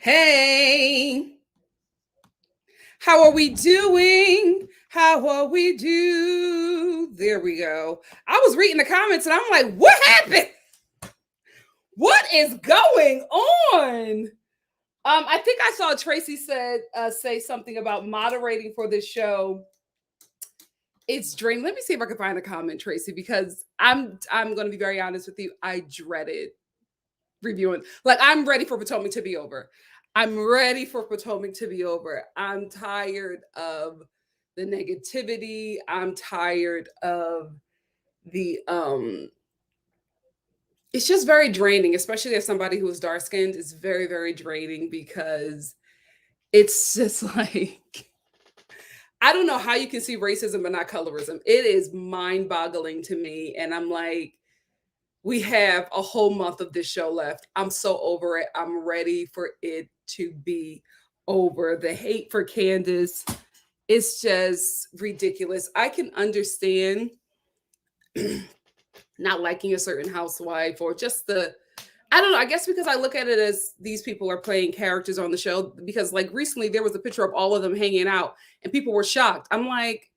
Hey, how are we doing? How are we do? There we go. I was reading the comments and I'm like, what happened? What is going on? I think I saw Tracy say something about moderating for this show. It's draining. Let me see if I can find a comment, Tracy, because I'm going to be very honest with you. I dreaded reviewing. Like, I'm ready for Potomac to be over. I'm ready for Potomac to be over. I'm tired of the negativity. I'm tired of the it's just very draining, especially as somebody who is dark skinned. It's very, very draining because it's just like I don't know how you can see racism but not colorism. It is mind boggling to me. And I'm like, we have a whole month of this show left. I'm so over it. I'm ready for it to be over. The hate for Candace is just ridiculous. I can understand not liking a certain housewife or just I don't know. I guess because I look at it as these people are playing characters on the show. Because, like, recently there was a picture of all of them hanging out and people were shocked. I'm like,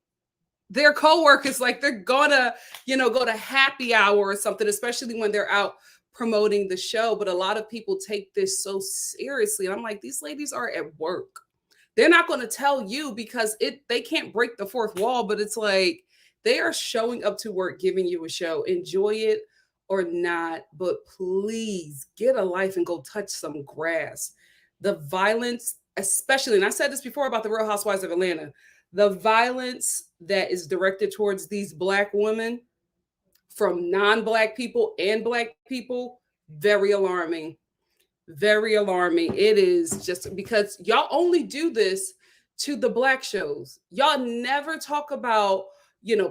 their coworkers, like, they're gonna, go to happy hour or something, especially when they're out promoting the show. But a lot of people take this so seriously. And I'm like, these ladies are at work. They're not going to tell you because they can't break the fourth wall, but it's like they are showing up to work, giving you a show. Enjoy it or not, but please get a life and go touch some grass. The violence, especially, and I said this before about the Real Housewives of Atlanta, the violence that is directed towards these Black women from non-Black people and Black people, very alarming. Very alarming. It is just because y'all only do this to the Black shows. Y'all never talk about,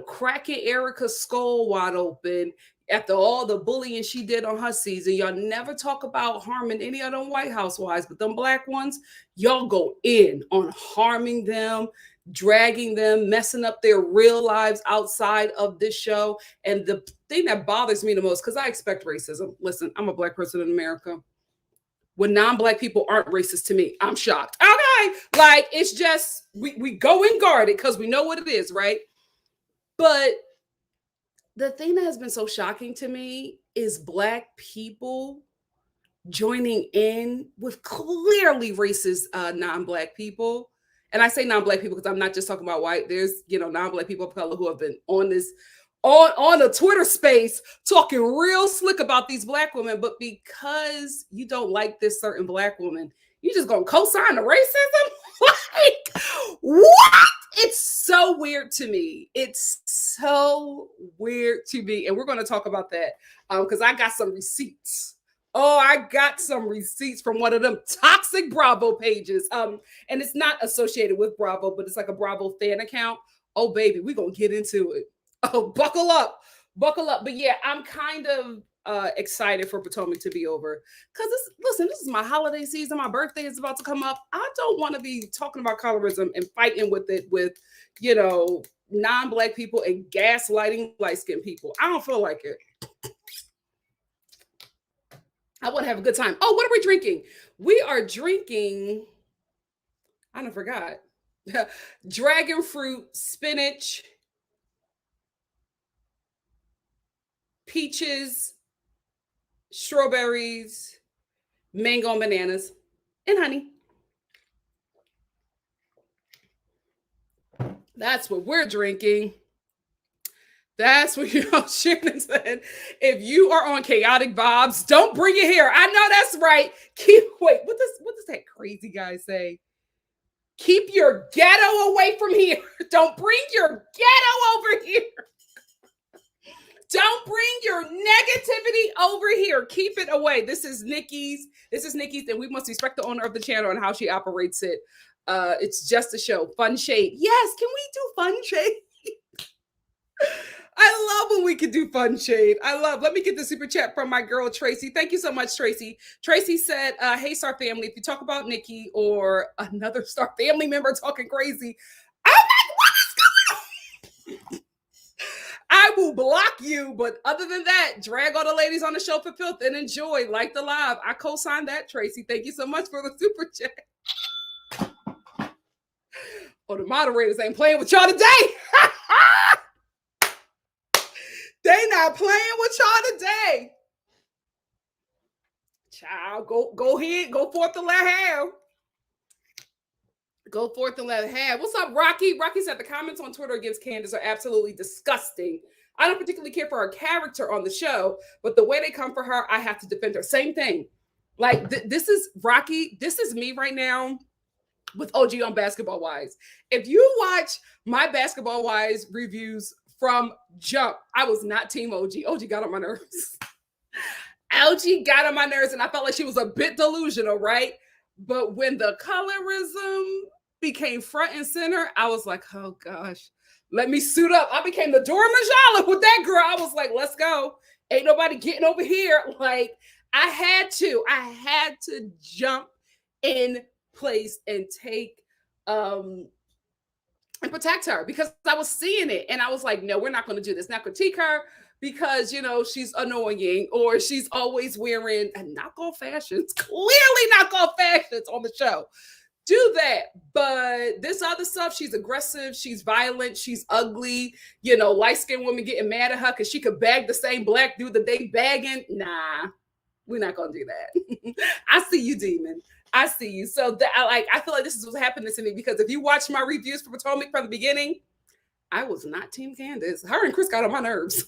cracking Erica's skull wide open after all the bullying she did on her season. Y'all never talk about harming any of them white housewives, but them Black ones, y'all go in on harming them, dragging them, messing up their real lives outside of this show. And the thing that bothers me the most, because I expect racism. Listen, I'm a Black person in America. When non-Black people aren't racist to me, I'm shocked. Okay, like, it's just we go in guarded because we know what it is, right? But the thing that has been so shocking to me is Black people joining in with clearly racist non-Black people. And I say non-Black people because I'm not just talking about white. There's non-Black people of color who have been on this on a Twitter space talking real slick about these Black women, but because you don't like this certain Black woman, you just gonna co-sign the racism? Like, what? It's so weird to me. It's so weird to me. And we're going to talk about that because I got some receipts. Oh, I got some receipts from one of them toxic Bravo pages. And it's not associated with Bravo, but it's like a Bravo fan account. Oh, baby, we're going to get into it. Oh, buckle up. But yeah, I'm kind of excited for Potomac to be over because listen, this is my holiday season. My birthday is about to come up. I don't want to be talking about colorism and fighting with it with non-Black people and gaslighting light-skinned people. I don't feel like it. I want to have a good time. Oh, what are we drinking? We are drinking, I don't forgot. Dragon fruit, spinach, peaches, strawberries, mango and bananas, and honey. That's what we're drinking. That's what Shannon said. If you are on chaotic vibes, don't bring it here. I know that's right. Wait, what does that crazy guy say? Keep your ghetto away from here. Don't bring your ghetto over here. Don't bring your negativity over here. Keep it away. This is Nikki's, and we must respect the owner of the channel and how she operates it. It's just a show. Fun shade. Yes, can we do fun shade? I love when we can do fun shade. Let me get the super chat from my girl, Tracy. Thank you so much, Tracy. Tracy said, hey, Star family, if you talk about Nikki or another Star family member talking crazy, I'm like, what is going on? I will block you. But other than that, drag all the ladies on the show for filth and enjoy. Like the live. I co-signed that, Tracy. Thank you so much for the super chat. Oh, the moderators ain't playing with y'all today. They not playing with y'all today. Child, go ahead, go forth and let have. Go forth and let have. What's up, Rocky? Rocky said the comments on Twitter against Candace are absolutely disgusting. I don't particularly care for her character on the show, but the way they come for her, I have to defend her. Same thing. Like, this is Rocky. This is me right now with OG on Basketball Wives. If you watch my Basketball Wives reviews from jump, I was not team OG. OG got on my nerves. OG got on my nerves, and I felt like she was a bit delusional, right? But when the colorism became front and center, I was like, oh gosh, let me suit up. I became the Dora Milaje with that girl. I was like, let's go. Ain't nobody getting over here. Like, I had to jump in place and take and protect her, because I was seeing it and I was like, no, we're not going to do this. Not critique her because, you know, she's annoying or she's always wearing knockoff fashions, clearly knockoff fashions on the show. Do that. But this other stuff, she's aggressive, she's violent, she's ugly, you know, light-skinned women getting mad at her because she could bag the same black dude that they bagging. Nah, we're not going to do that. I see you, demon. I see you. So that, I feel like this is what's happening to me, because if you watch my reviews for Potomac from the beginning, I was not Team Candace. Her and Chris got on my nerves.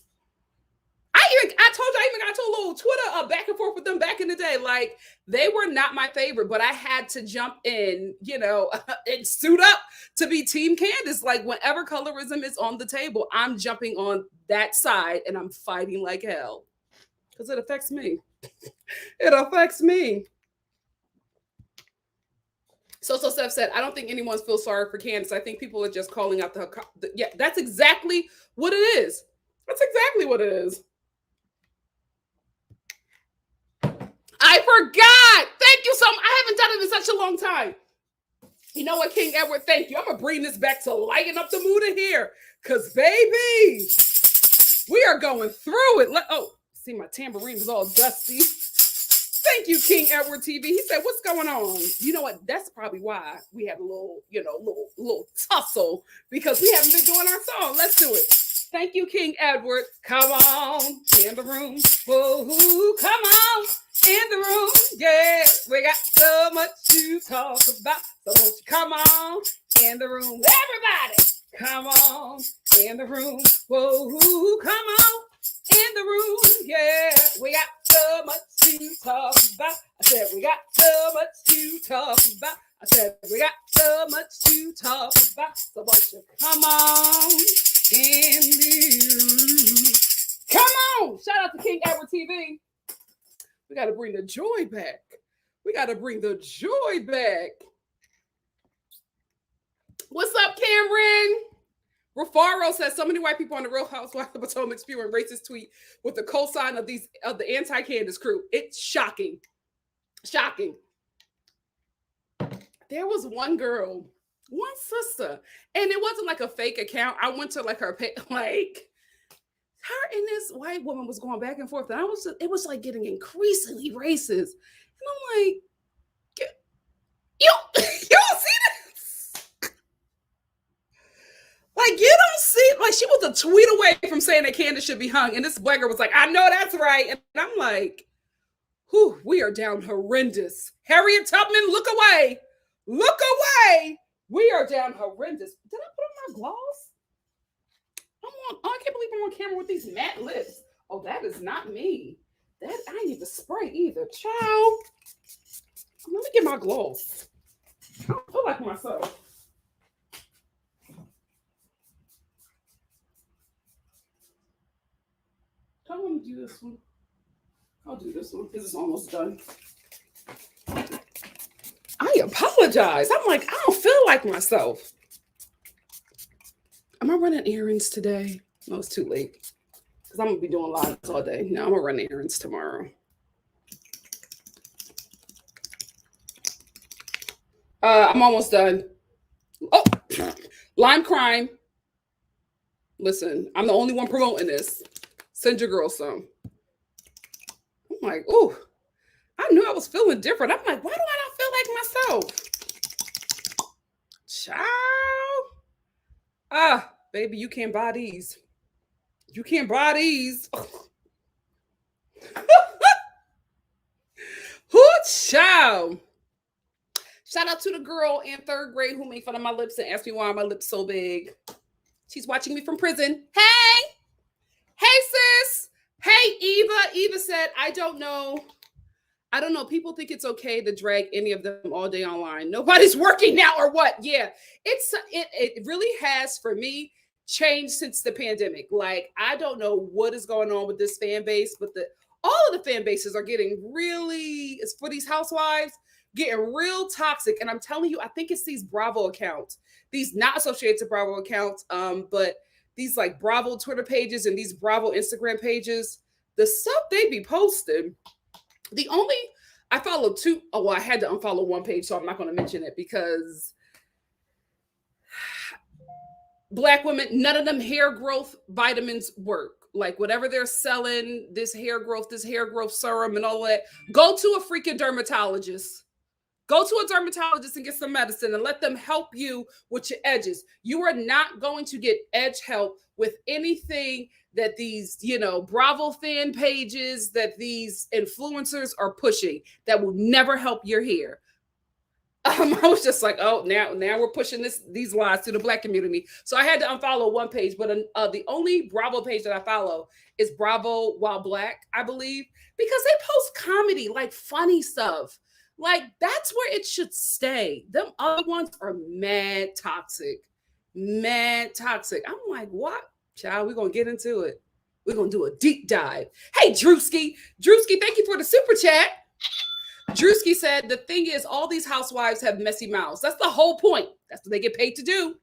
I told you I even got to a little Twitter back and forth with them back in the day. Like, they were not my favorite, but I had to jump in, you know, and suit up to be Team Candace. Like, whenever colorism is on the table, I'm jumping on that side and I'm fighting like hell, because it affects me. It affects me. So Steph said, I don't think anyone feels sorry for Candace. I think people are just calling out yeah, that's exactly what it is. That's exactly what it is. I forgot. Thank you so much. I haven't done it in such a long time. You know what, King Edward? Thank you. I'm going to bring this back to lighten up the mood in here. Because, baby, we are going through it. Oh, see, my tambourine is all dusty. Thank you, King Edward TV. He said, what's going on? You know what? That's probably why we had a little, you know, little tussle, because we haven't been doing our song. Let's do it. Thank you, King Edward. Come on in the room. Whoa, come on in the room. Yeah, we got so much to talk about. So won't you come on in the room? Everybody, come on in the room. Whoa, come on in the room. Yeah, we got so much to talk about. I said we got so much to talk about. I said we got so much to talk about. So won't you come on in the room? Come on! Shout out to King Edward TV. We got to bring the joy back. We got to bring the joy back. What's up, Cameron? Rafaro says, so many white people on the Real Housewives of Potomac spewing racist tweet with the cosign of the anti-Candace crew. It's shocking. Shocking. There was one girl, one sister, and it wasn't like a fake account. I went to like her page, like her and this white woman was going back and forth, and it was like getting increasingly racist. And I'm like, you don't see this? Like, you don't see, like, she was a tweet away from saying that Candace should be hung, and this black girl was like, I know that's right. And I'm like, whew, we are down horrendous. Harriet Tubman, look away. Look away. We are down horrendous. Did I put on my gloss? I can't believe I'm on camera with these matte lips. Oh, that is not me. That I need to spray either. Child. Let me get my gloss. I don't feel like myself. I want to do this one. I'll do this one because it's almost done. I apologize. I'm like, I don't feel like myself. Am I running errands today? No, it's too late. Because I'm going to be doing lives all day. No, I'm going to run errands tomorrow. I'm almost done. Oh, lime crime. Listen, I'm the only one promoting this. Send your girl some. I'm like, ooh, I knew I was feeling different. I'm like, why do I not feel like myself? Child. Ah, baby, you can't buy these. You can't buy these. Whoo, child. Shout out to the girl in third grade who made fun of my lips and asked me why my lips so big. She's watching me from prison. Hey! Hey, sis! Hey, Eva. Eva said, I don't know. People think it's okay to drag any of them all day online. Nobody's working now or what? Yeah. It really has, for me, changed since the pandemic. Like, I don't know what is going on with this fan base, but all of the fan bases are getting really, it's for these housewives, getting real toxic. And I'm telling you, I think it's these Bravo accounts, these not associated to Bravo accounts, but these like Bravo Twitter pages and these Bravo Instagram pages, the stuff they be posting. I follow two. Oh, well, I had to unfollow one page, so I'm not going to mention it because Black women, none of them hair growth vitamins work. Like whatever they're selling, this hair growth serum and all that, go to a freaking dermatologist. Go to a dermatologist and get some medicine and let them help you with your edges. You are not going to get edge help with anything that these, Bravo fan pages, that these influencers are pushing. That will never help your hair. I was just like, oh, now we're pushing these lies to the Black community. So I had to unfollow one page, but the only Bravo page that I follow is Bravo While Black, I believe, because they post comedy, like funny stuff. Like, that's where it should stay. Them other ones are mad toxic. Mad toxic. I'm like, what? Child, we're going to get into it. We're going to do a deep dive. Hey, Drewski. Drewski, thank you for the super chat. Drewski said, the thing is, all these housewives have messy mouths. That's the whole point. That's what they get paid to do.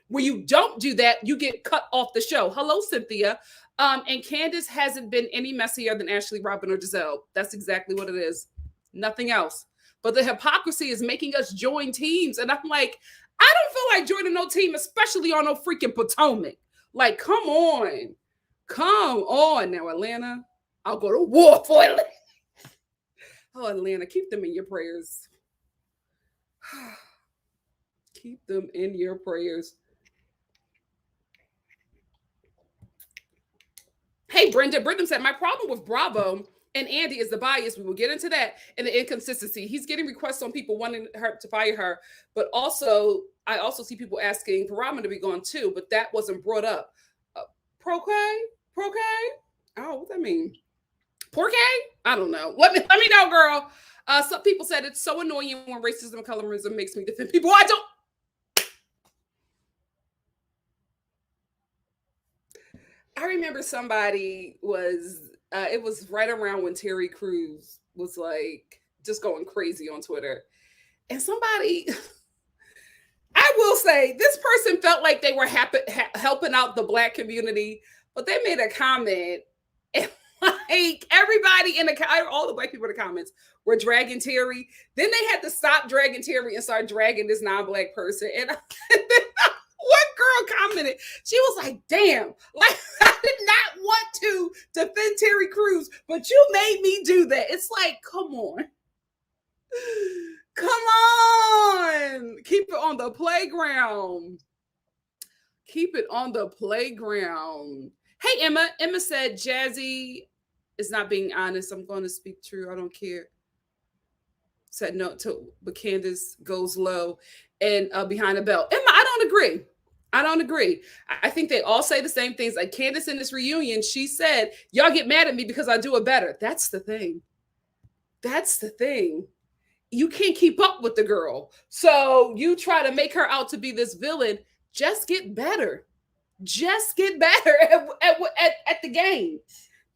When you don't do that, you get cut off the show. Hello, Cynthia. And Candace hasn't been any messier than Ashley, Robin, or Giselle. That's exactly what it is. Nothing else. But the hypocrisy is making us join teams. And I'm like, I don't feel like joining no team, especially on no freaking Potomac. Like, come on. Come on now, Atlanta. I'll go to war for Atlanta. Oh, Atlanta, keep them in your prayers. Keep them in your prayers. Hey, Brenda. Brenda said, my problem with Bravo and Andy is the bias. We will get into that, and the inconsistency. He's getting requests on people wanting her to fire her, but I also see people asking for Robin to be gone too, but that wasn't brought up. Pro-K? Oh, what that mean? Porky? I don't know. Let me know, girl. Some people said it's so annoying when racism and colorism makes me defend people. I remember somebody it was right around when Terry Crews was like just going crazy on Twitter. And somebody, I will say, this person felt like they were helping out the Black community, but they made a comment and like everybody all the Black people in the comments were dragging Terry. Then they had to stop dragging Terry and start dragging this non-Black person. And one girl commented, she was like, damn, like I did not want to defend Terry Crews, but you made me do that. It's like, come on. Come on. Keep it on the playground. Keep it on the playground. Hey, Emma. Emma said, Jazzy is not being honest. I'm going to speak true. I don't care. Said no to, but Candace goes low and behind the belt. Emma, I don't agree. I think they all say the same things. Like Candace in this reunion, she said, y'all get mad at me because I do it better. That's the thing. You can't keep up with the girl. So you try to make her out to be this villain. Just get better. Just get better at the game.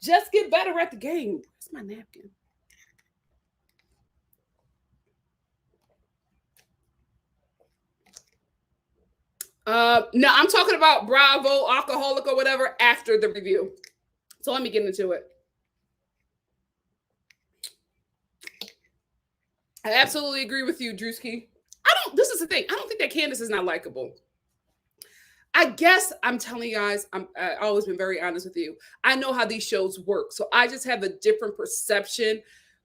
Just get better at the game. Where's my napkin? No, I'm talking about Bravo, Alcoholic, or whatever after the review. So let me get into it. I absolutely agree with you, Drewski. This is the thing. I don't think that Candace is not likable. I guess I'm telling you guys, I've always been very honest with you. I know how these shows work. So I just have a different perception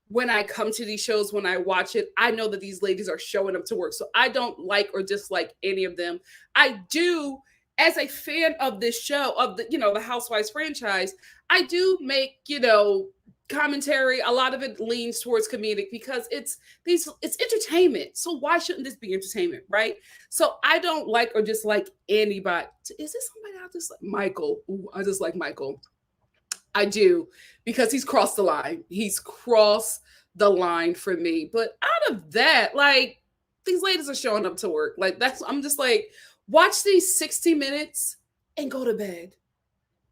when I come to these shows, when I watch it. I know that these ladies are showing up to work. So I don't like or dislike any of them. I do, as a fan of this show, of the Housewives franchise, I do make, commentary. A lot of it leans towards comedic because it's entertainment. So why shouldn't this be entertainment, right? So I don't like or dislike anybody. Is this somebody I just like? Michael. Ooh, I just like Michael. I do, because he's crossed the line. He's crossed the line for me. But out of that, like, these ladies are showing up to work. Like, I'm just like, watch these 60 minutes and go to bed.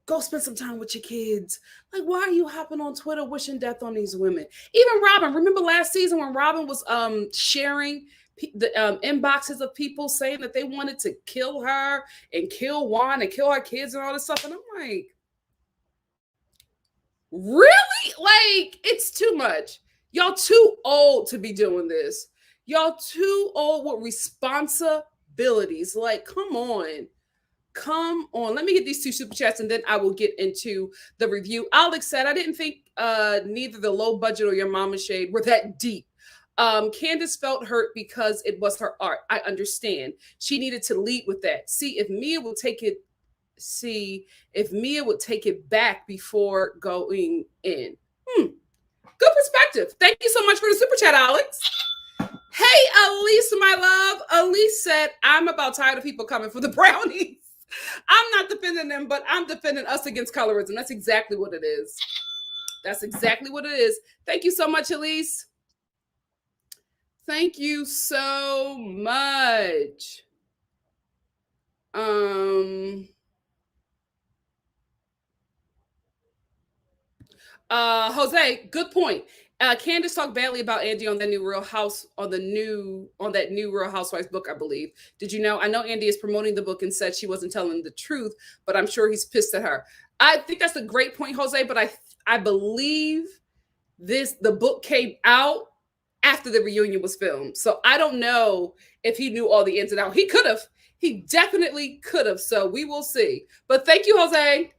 Go spend some time with your kids. Like, why are you hopping on Twitter wishing death on these women? Even Robin, remember last season when Robin was sharing the inboxes of people saying that they wanted to kill her and kill Juan and kill her kids and all this stuff. And I'm like, really? Like, it's too much. Y'all too old to be doing this. Y'all too old with responsibilities. Like, come on. Come on. Let me get these 2 super chats and then I will get into the review. Alex said, I didn't think neither the low budget or your mama shade were that deep. Candace felt hurt because it was her art. I understand. She needed to lead with that. See if Mia would take it back before going in. Good perspective. Thank you so much for the super chat, Alex. Hey, Elise, my love. Elise said, I'm about tired of people coming for the brownies. I'm not defending them, but I'm defending us against colorism. That's exactly what it is. That's exactly what it is. Thank you so much, Elise. Thank you so much. Jose, good point. Candace talked badly about Andy on that new Real Housewives book, I believe. Did you know? I know Andy is promoting the book and said she wasn't telling the truth, but I'm sure he's pissed at her. I think that's a great point, Jose, but I believe the book came out after the reunion was filmed. So I don't know if he knew all the ins and outs. He could have. He definitely could have. So we will see. But thank you, Jose.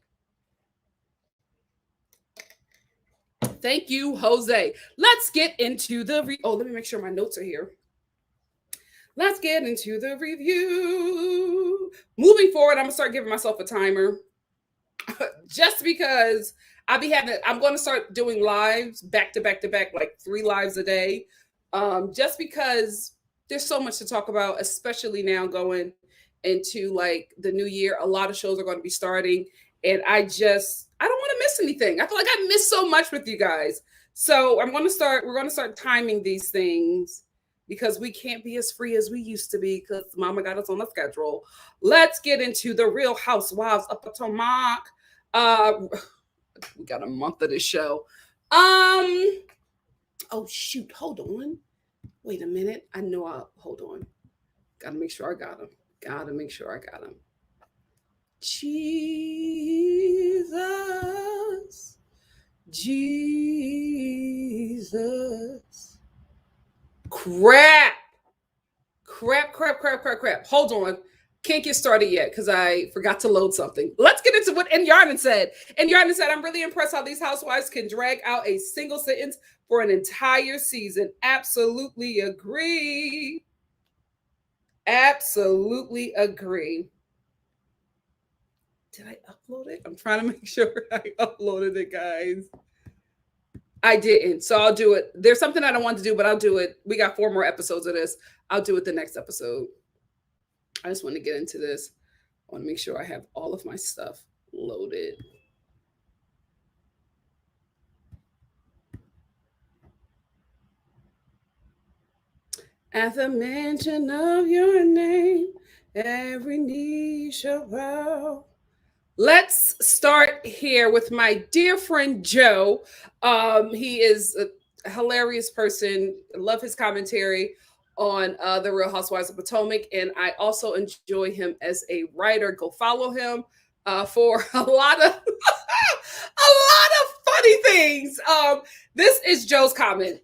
Thank you, Jose. Let's get into the let me make sure my notes are here. Let's get into the review. Moving forward, I'm gonna start giving myself a timer, just because I'm going to start doing lives back to back to back, like 3 lives a day, just because there's so much to talk about, especially now going into like the new year. A lot of shows are going to be starting, and I don't want to miss anything. I feel like I missed so much with you guys. So we're going to start timing these things, because we can't be as free as we used to be because mama got us on the schedule. Let's get into the Real Housewives of Potomac. We got a month of this show. Oh shoot, hold on. Wait a minute. Hold on. Gotta make sure I got them. Jesus. Crap. Hold on. Can't get started yet because I forgot to load something. Let's get into what Yarden said. Yarden said, I'm really impressed how these housewives can drag out a single sentence for an entire season. Absolutely agree. Did I upload it? I'm trying to make sure I uploaded it, guys. I didn't, so I'll do it. There's something I don't want to do, but I'll do it. We got 4 more episodes of this. I'll do it the next episode. I just want to get into this. I want to make sure I have all of my stuff loaded. At the mention of your name, every knee shall bow. Let's start here with my dear friend Joe. He is a hilarious person. I love his commentary on the Real Housewives of Potomac, and I also enjoy him as a writer. Go follow him for a lot of funny things. This is Joe's comment.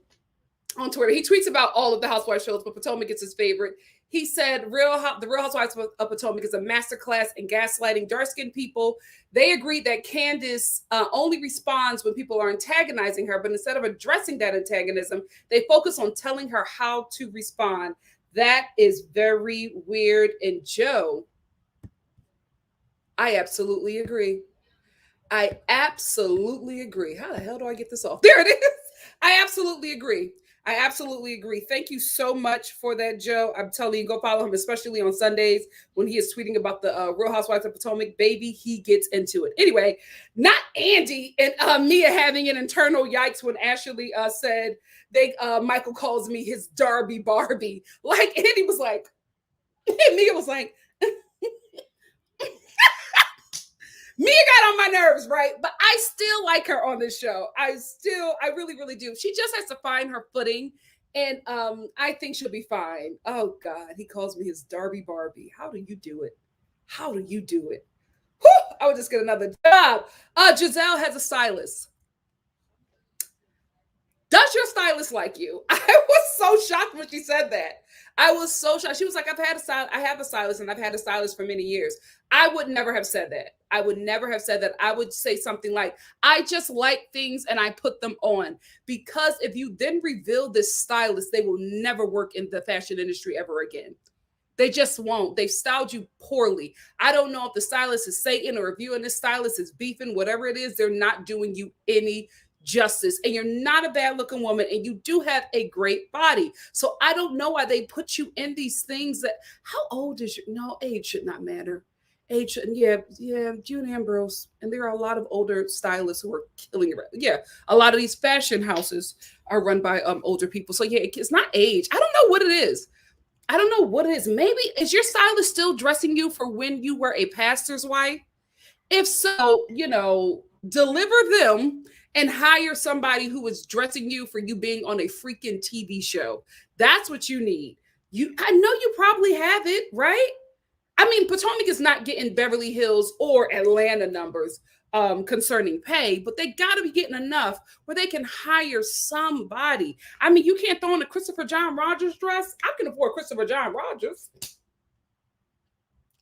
on Twitter. He tweets about all of the Housewives shows, but Potomac is his favorite. He said, the Real Housewives of Potomac is a masterclass in gaslighting dark-skinned people. They agreed that Candace only responds when people are antagonizing her, but instead of addressing that antagonism, they focus on telling her how to respond. That is very weird. And Joe, I absolutely agree. I absolutely agree. How the hell do I get this off? There it is. I absolutely agree. I absolutely agree. Thank you so much for that, Joe. I'm telling you, go follow him, especially on Sundays when he is tweeting about the Real Housewives of Potomac. Baby, he gets into it. Anyway, not Andy and Mia having an internal yikes when Ashley said Michael calls me his Darby Barbie. Like Andy was like, and Mia was like, Mia got on my nerves, right? But I still like her on this show. I really, really do. She just has to find her footing. And I think she'll be fine. Oh God, he calls me his Darby Barbie. How do you do it? How do you do it? Whew, I would just get another job. Giselle has a stylist. Does your stylist like you? I was so shocked when she said that. I was so shocked. She was like, I have a stylist and I've had a stylist for many years. I would never have said that. I would never have said that. I would say something like, I just like things and I put them on. Because if you then reveal this stylist, they will never work in the fashion industry ever again. They just won't. They've styled you poorly. I don't know if the stylist is Satan or if you and this stylist is beefing, whatever it is, they're not doing you any justice. And you're not a bad looking woman and you do have a great body. So I don't know why they put you in these things that, how old is you? No, age should not matter. Age shouldn't, yeah, June Ambrose. And there are a lot of older stylists who are killing it. Yeah, a lot of these fashion houses are run by older people. So yeah, it's not age. I don't know what it is. I don't know what it is. Maybe is your stylist still dressing you for when you were a pastor's wife? If so, deliver them and hire somebody who is dressing you for you being on a freaking TV show. That's what you need. I know you probably have it, right? I mean, Potomac is not getting Beverly Hills or Atlanta numbers concerning pay, but they got to be getting enough where they can hire somebody. I mean, you can't throw in a Christopher John Rogers dress. I can afford Christopher John Rogers.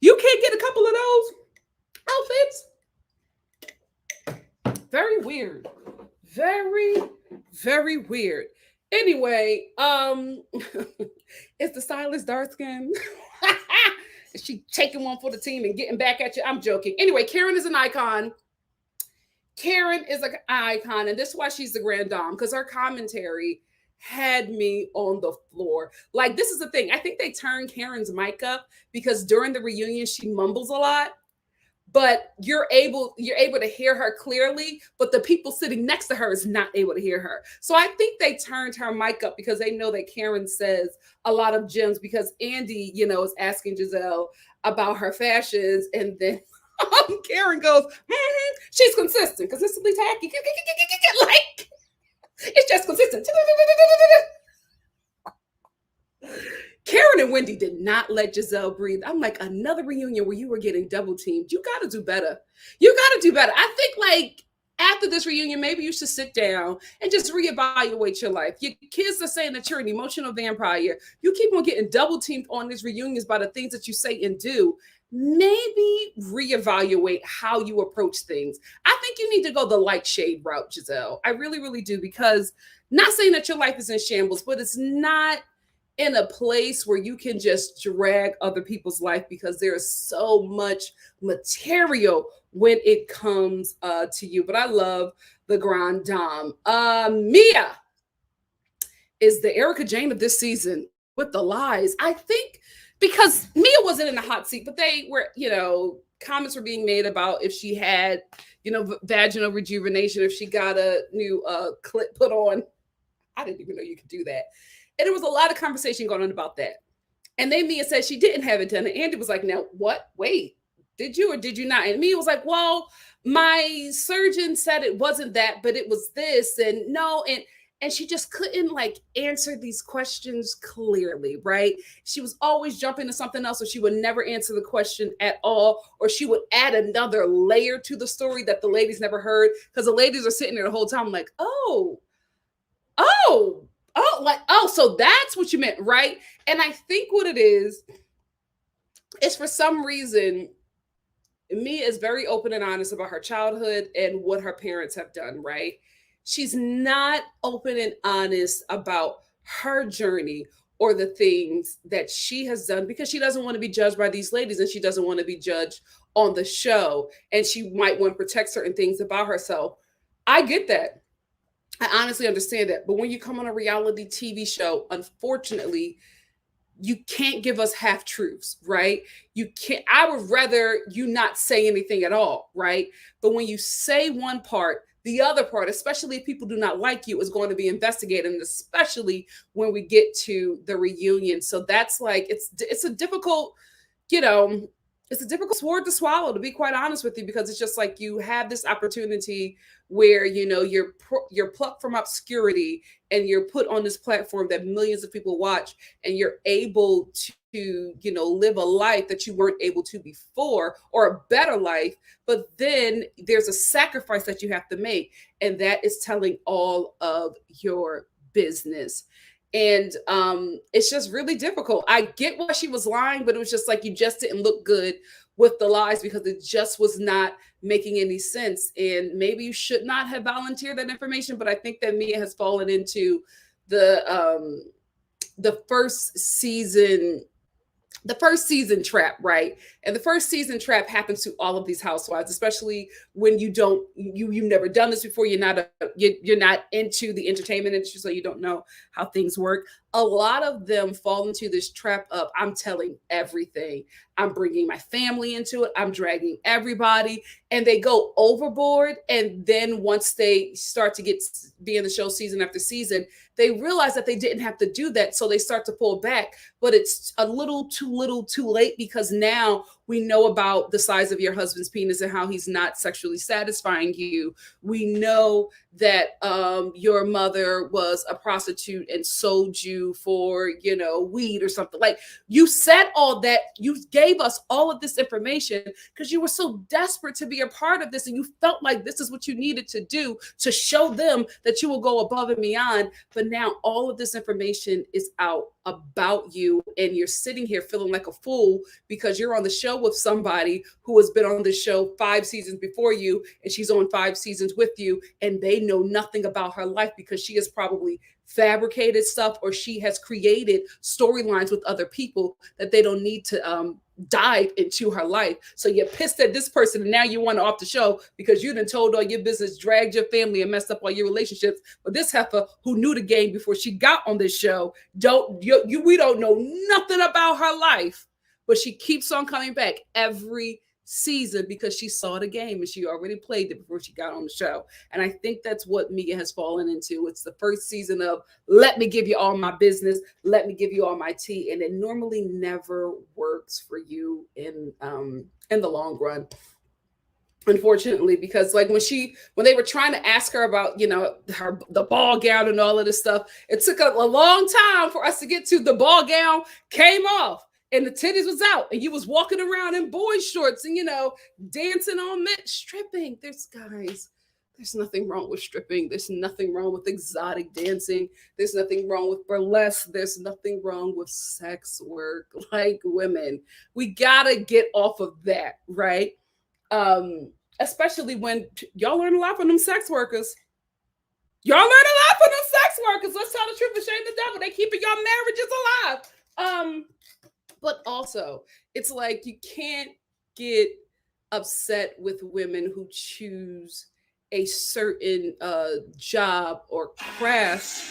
You can't get a couple of those outfits. Very weird. Very, very weird. Anyway, is the stylist dark skin? Is she taking one for the team and getting back at you? I'm joking. Anyway, Karen is an icon. Karen is an icon, and this is why she's the grand dame, because her commentary had me on the floor. Like, this is the thing. I think they turned Karen's mic up because during the reunion, she mumbles a lot. But you're able to hear her clearly, but the people sitting next to her is not able to hear her. So I think they turned her mic up because they know that Karen says a lot of gems, because Andy, is asking Giselle about her fashions, and then Karen goes, she's consistent, consistently tacky. Like, it's just consistent. Karen and Wendy did not let Giselle breathe. I'm like, another reunion where you were getting double teamed. You got to do better. You got to do better. I think, like, after this reunion, maybe you should sit down and just reevaluate your life. Your kids are saying that you're an emotional vampire. You keep on getting double teamed on these reunions by the things that you say and do. Maybe reevaluate how you approach things. I think you need to go the light shade route, Giselle. I really, really do, because not saying that your life is in shambles, but it's not in a place where you can just drag other people's life, because there is so much material when it comes to you. But I love the grand dame. Mia is the Erica Jane of this season with the lies. I think because Mia wasn't in the hot seat, but they were, comments were being made about if she had, vaginal rejuvenation, if she got a new clip put on. I didn't even know you could do that. And there was a lot of conversation going on about that. And then Mia said she didn't have it done. And Andy was like, now what? Wait, did you or did you not? And Mia was like, well, my surgeon said it wasn't that, but it was this. And no, and she just couldn't answer these questions clearly, right? She was always jumping to something else, or she would never answer the question at all, or she would add another layer to the story that the ladies never heard, because the ladies are sitting there the whole time like, oh, So that's what you meant, right? And I think what it is for some reason, Mia is very open and honest about her childhood and what her parents have done, right? She's not open and honest about her journey or the things that she has done because she doesn't want to be judged by these ladies and she doesn't want to be judged on the show. And she might want to protect certain things about herself. I get that. I honestly understand that. But when you come on a reality TV show, unfortunately, you can't give us half truths, right? You can't. I would rather you not say anything at all, right? But when you say one part, the other part, especially if people do not like you, is going to be investigated, and especially when we get to the reunion. So that's like it's a difficult, you know, it's a difficult sword to swallow, to be quite honest with you, because it's just like you have this opportunity where you're plucked from obscurity and you're put on this platform that millions of people watch, and you're able to live a life that you weren't able to before, or a better life. But then there's a sacrifice that you have to make, and that is telling all of your business. And it's just really difficult. I get why she was lying, but it was just like you just didn't look good with the lies because it just was not making any sense. And maybe you should not have volunteered that information, but I think that Mia has fallen into the first season trap, right? And the first season trap happens to all of these housewives, especially when you've never done this before. You're not into the entertainment industry, so you don't know how things work. A lot of them fall into this trap of, I'm telling everything. I'm bringing my family into it. I'm dragging everybody, and they go overboard. And then once they start to be in the show season after season, they realize that they didn't have to do that. So they start to pull back, but it's a little too late, because now we know about the size of your husband's penis and how he's not sexually satisfying you. We know that your mother was a prostitute and sold you for, weed or something. Like, you said all that. You gave us all of this information because you were so desperate to be a part of this, and you felt like this is what you needed to do to show them that you will go above and beyond. But now all of this information is out about you, and you're sitting here feeling like a fool because you're on the show with somebody who has been on the show 5 seasons before you, and she's on 5 seasons with you, and they know nothing about her life because she has probably fabricated stuff, or she has created storylines with other people that they don't need to dive into her life. So you're pissed at this person, and now you want her off the show because you done told all your business, dragged your family, and messed up all your relationships. But this heifer, who knew the game before she got on this show, we don't know nothing about her life, but she keeps on coming back every season because she saw the game and she already played it before she got on the show. And I think that's what Mia has fallen into. It's the first season of, let me give you all my business, let me give you all my tea, and it normally never works for you in the long run, unfortunately, because like when they were trying to ask her about the ball gown and all of this stuff, it took a long time for us to get to the ball gown came off and the titties was out, and you was walking around in boy shorts and dancing on stripping. There's nothing wrong with stripping. There's nothing wrong with exotic dancing. There's nothing wrong with burlesque. There's nothing wrong with sex work. Like, women, we gotta get off of that, right? Especially when y'all learn a lot from them sex workers. Y'all learn a lot from them sex workers. Let's tell the truth and shame the devil. They keeping y'all marriages alive. But also, it's like you can't get upset with women who choose a certain job or craft.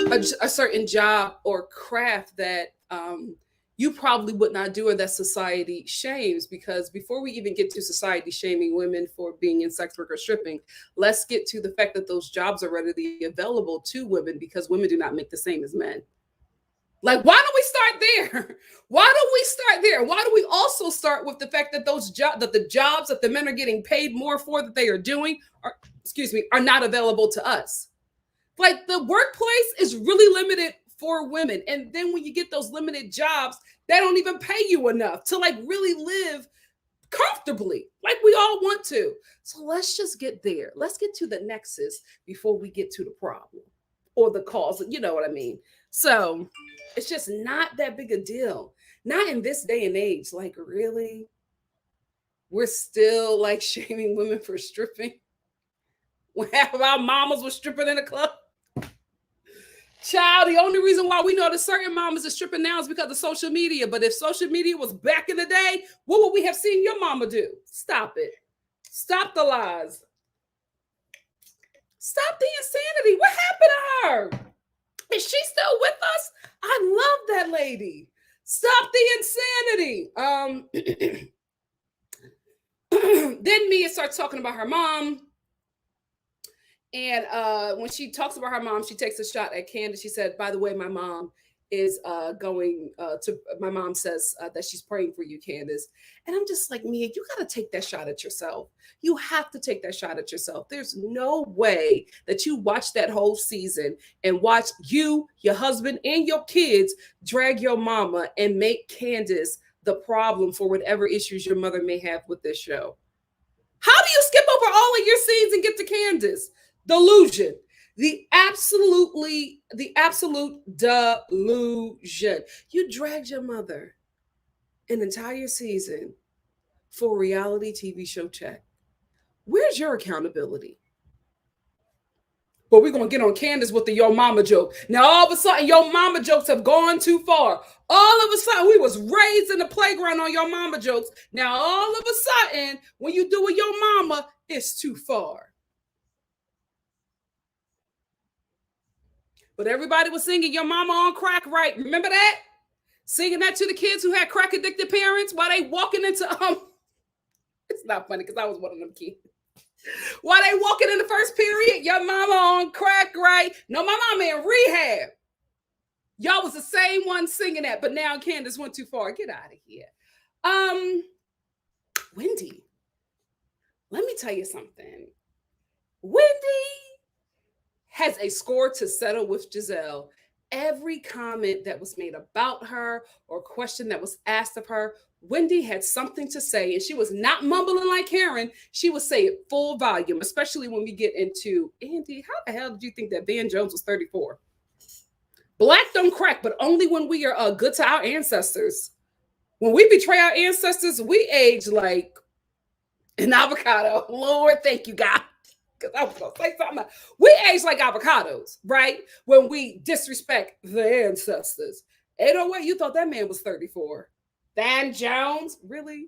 A certain job or craft that you probably would not do, or that society shames. Because before we even get to society shaming women for being in sex work or stripping, let's get to the fact that those jobs are readily available to women, because women do not make the same as men. Like, why don't we start there? Why don't we start there? Why do we also start with the fact that the jobs that the men are getting paid more for, that they are doing, are not available to us? Like, the workplace is really limited for women. And then when you get those limited jobs, they don't even pay you enough to like really live comfortably, like we all want to. So let's just get there. Let's get to the nexus before we get to the problem or the cause. You know what I mean? So it's just not that big a deal. Not in this day and age. Like, really? We're still like shaming women for stripping when half of our mamas were stripping in the club. Child, the only reason why we know that certain mamas are stripping now is because of social media. But if social media was back in the day, what would we have seen your mama do? Stop it. Stop the lies. Stop the insanity. What happened to her? Is she still with us? I love that lady. Stop the insanity. Then Mia starts talking about her mom. And when she talks about her mom, she takes a shot at Candace. She said, by the way, my mom is my mom says that she's praying for you, Candace. And I'm just like, Mia, you got to take that shot at yourself. You have to take that shot at yourself. There's no way that you watch that whole season and watch you, your husband, and your kids drag your mama and make Candace the problem for whatever issues your mother may have with this show. How do you skip over all of your scenes and get to Candace? Delusion. The absolute delusion. You dragged your mother an entire season for a reality TV show check. Where's your accountability? But we're going to get on Candace with the yo mama joke. Now, all of a sudden, yo mama jokes have gone too far. All of a sudden, we was raised in the playground on yo mama jokes. Now, all of a sudden, when you do a yo mama, it's too far. But everybody was singing Your Mama on Crack, right? Remember that? Singing that to the kids who had crack addicted parents while they walking into it's not funny because I was one of them kids. While they walking in the first period, your mama on crack, right? No, my mama in rehab. Y'all was the same one singing that, but now Candace went too far. Get out of here. Wendy, let me tell you something. Wendy has a score to settle with Giselle. Every comment that was made about her or question that was asked of her, Wendy had something to say, and she was not mumbling like Karen. She would say it full volume, especially when we get into, Andy, how the hell did you think that Van Jones was 34? Black don't crack, but only when we are good to our ancestors. When we betray our ancestors, we age like an avocado. Lord, thank you, God. Because I was going to say something. We age like avocados, right? When we disrespect the ancestors. Ain't no way you thought that man was 34. Van Jones? Really?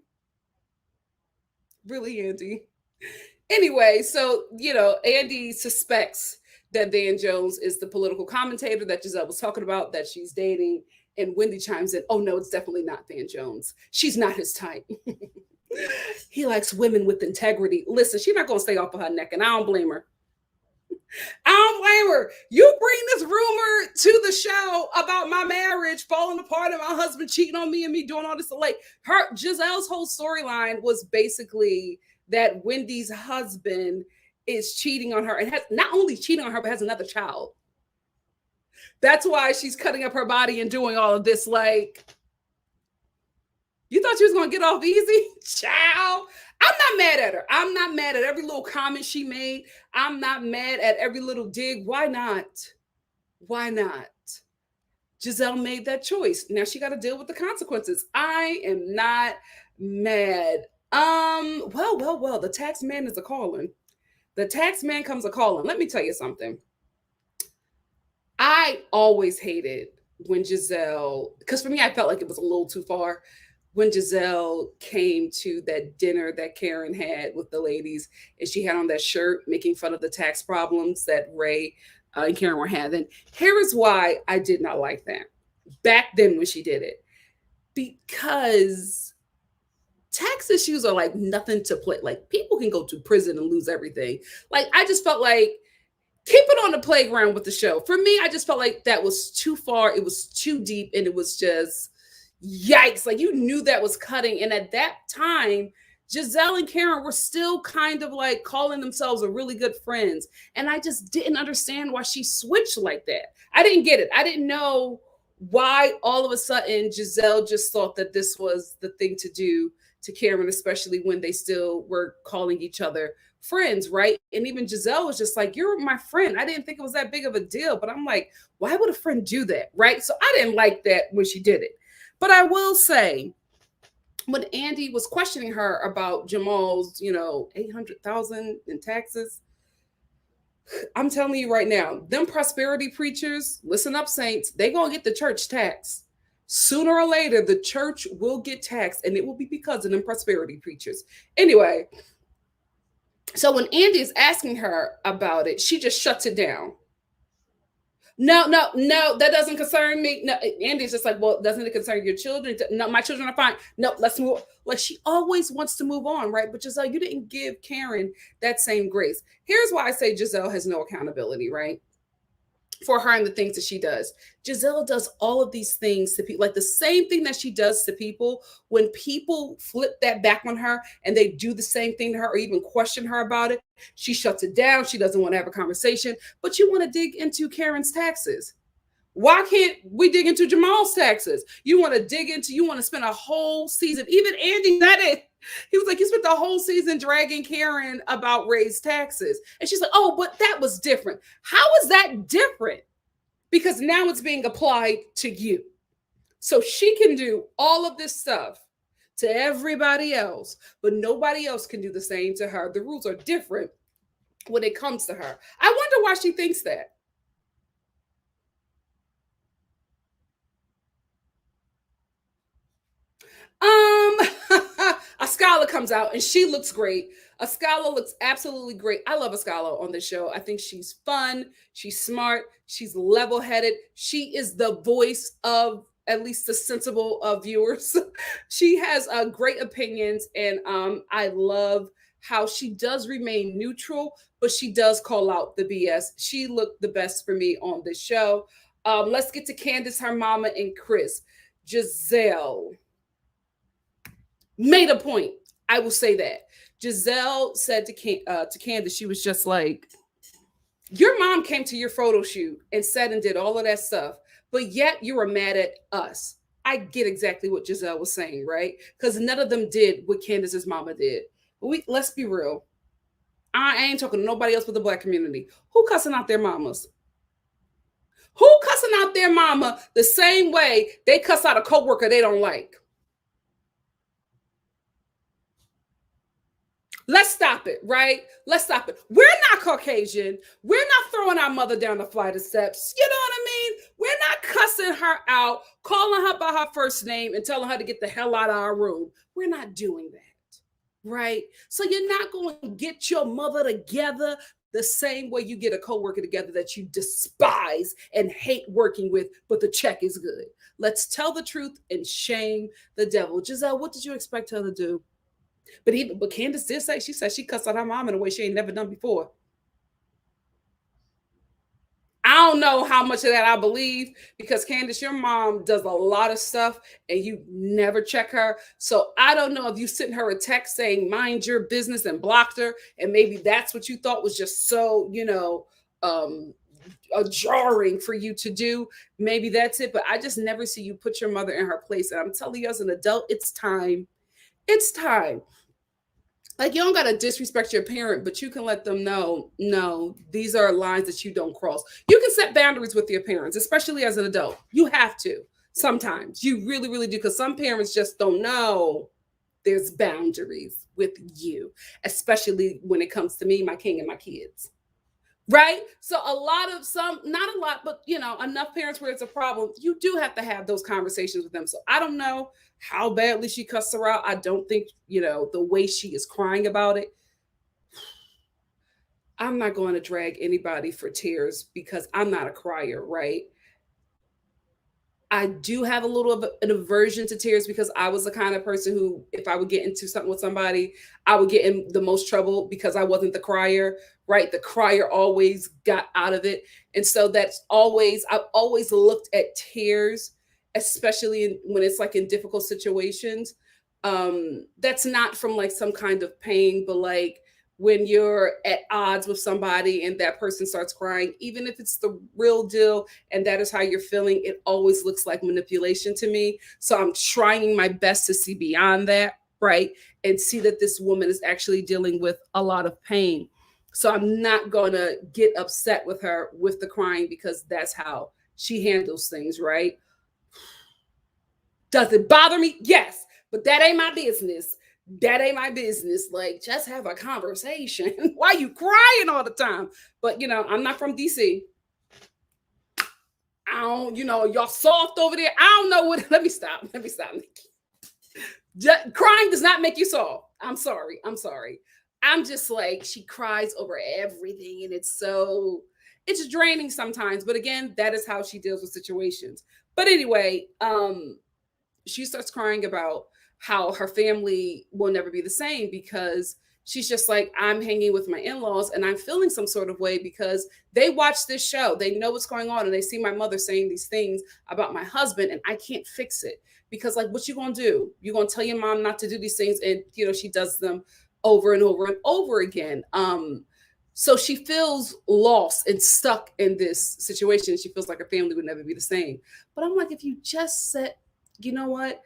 Really, Andy? Anyway, so, Andy suspects that Van Jones is the political commentator that Giselle was talking about, that she's dating. And Wendy chimes in, oh, no, it's definitely not Van Jones. She's not his type. He likes women with integrity. Listen, she's not going to stay off of her neck, and I don't blame her. I don't blame her. You bring this rumor to the show about my marriage falling apart and my husband cheating on me and me doing all this. Like, Giselle's whole storyline was basically that Wendy's husband is cheating on her and has not only cheating on her, but has another child. That's why she's cutting up her body and doing all of this. Like, you thought she was going to get off easy? Child. I'm not mad at her. I'm not mad at every little comment she made. I'm not mad at every little dig. Why not? Why not? Giselle made that choice. Now she got to deal with the consequences. I am not mad. Well, the tax man is a calling. The tax man comes a calling. Let me tell you something. I always hated when Giselle, because for me, I felt like it was a little too far. When Giselle came to that dinner that Karen had with the ladies, and she had on that shirt making fun of the tax problems that Ray and Karen were having. Here is why I did not like that back then when she did it. Because tax issues are like nothing to play. Like, people can go to prison and lose everything. Like, I just felt like, keep it on the playground with the show. For me, I just felt like that was too far. It was too deep, and it was just... yikes, like you knew that was cutting. And at that time, Giselle and Karen were still kind of like calling themselves a really good friends. And I just didn't understand why she switched like that. I didn't get it. I didn't know why all of a sudden Giselle just thought that this was the thing to do to Karen, especially when they still were calling each other friends, right? And even Giselle was just like, "You're my friend." I didn't think it was that big of a deal, but I'm like, why would a friend do that, right? So I didn't like that when she did it. But I will say, when Andy was questioning her about Jamal's, 800,000 in taxes, I'm telling you right now, them prosperity preachers, listen up, saints, they gonna get the church taxed. Sooner or later, the church will get taxed, and it will be because of them prosperity preachers. Anyway, so when Andy is asking her about it, she just shuts it down. No, no, no, that doesn't concern me. No, Andy's just like, well, doesn't it concern your children? No, my children are fine. No, let's move. Like, she always wants to move on, right? But Giselle, you didn't give Karen that same grace. Here's why I say Giselle has no accountability, right? For her and the things that she does. Giselle does all of these things to people, like the same thing that she does to people. When people flip that back on her and they do the same thing to her or even question her about it, she shuts it down. She doesn't want to have a conversation. But you want to dig into Karen's taxes. Why can't we dig into Jamal's taxes? You want to spend a whole season. Even Andy said it. He was like, you spent the whole season dragging Karen about raised taxes. And she's like, oh, but that was different. How is that different? Because now it's being applied to you. So she can do all of this stuff to everybody else, but nobody else can do the same to her. The rules are different when it comes to her. I wonder why she thinks that. Askala comes out and she looks great. Askala looks absolutely great. I love Askala on this show. I think she's fun, she's smart, she's level-headed. She is the voice of at least the sensible viewers. She has great opinions, and I love how she does remain neutral, but she does call out the BS. She looked the best for me on this show. Let's get to Candace, her mama, and Chris. Giselle made a point. I will say that. Giselle said to Candace, she was just like, your mom came to your photo shoot and said and did all of that stuff, but yet you were mad at us. I get exactly what Giselle was saying, right? Because none of them did what Candace's mama did. But let's be real. I ain't talking to nobody else but the Black community. Who cussing out their mamas? Who cussing out their mama the same way they cuss out a coworker they don't like? Let's stop it, right? Let's stop it. We're not Caucasian. We're not throwing our mother down the flight of steps. You know what I mean? We're not cussing her out, calling her by her first name and telling her to get the hell out of our room. We're not doing that, right? So you're not going to get your mother together the same way you get a coworker together that you despise and hate working with, but the check is good. Let's tell the truth and shame the devil. Giselle, what did you expect her to do? But Candace did say, she said she cussed out her mom in a way she ain't never done before. I don't know how much of that I believe, because Candace, your mom does a lot of stuff and you never check her. So I don't know if you sent her a text saying, mind your business, and blocked her. And maybe that's what you thought was just so, jarring for you to do. Maybe that's it. But I just never see you put your mother in her place. And I'm telling you, as an adult, it's time. It's time. Like, you don't got to disrespect your parent, but you can let them know, no, these are lines that you don't cross. You can set boundaries with your parents, especially as an adult. You have to. Sometimes you really, really do, because some parents just don't know there's boundaries with you, especially when it comes to me, my king, and my kids. Right? So not a lot, but enough parents where it's a problem. You do have to have those conversations with them. So I don't know how badly she cussed her out. I don't think, the way she is crying about it. I'm not going to drag anybody for tears because I'm not a crier, right? I do have a little of an aversion to tears because I was the kind of person who, if I would get into something with somebody, I would get in the most trouble because I wasn't the crier, right? The crier always got out of it. And so I've always looked at tears, especially when it's like in difficult situations. That's not from like some kind of pain, but like when you're at odds with somebody and that person starts crying, even if it's the real deal and that is how you're feeling, it always looks like manipulation to me. So I'm trying my best to see beyond that. right? And see that this woman is actually dealing with a lot of pain. So I'm not going to get upset with her with the crying because that's how she handles things, right? Does it bother me? Yes, but that ain't my business. That ain't my business. Like, just have a conversation. Why you crying all the time? But I'm not from DC. I don't, y'all soft over there. I don't know what. Let me stop. Crying does not make you soft. I'm sorry. I'm just like, she cries over everything, and it's draining sometimes. But again, that is how she deals with situations. But anyway, she starts crying about how her family will never be the same because she's just like, I'm hanging with my in-laws and I'm feeling some sort of way because they watch this show. They know what's going on and they see my mother saying these things about my husband and I can't fix it. Because like, what you gonna do? You gonna tell your mom not to do these things? And she does them over and over and over again. So she feels lost and stuck in this situation. She feels like her family would never be the same. But I'm like, if you just said, you know what?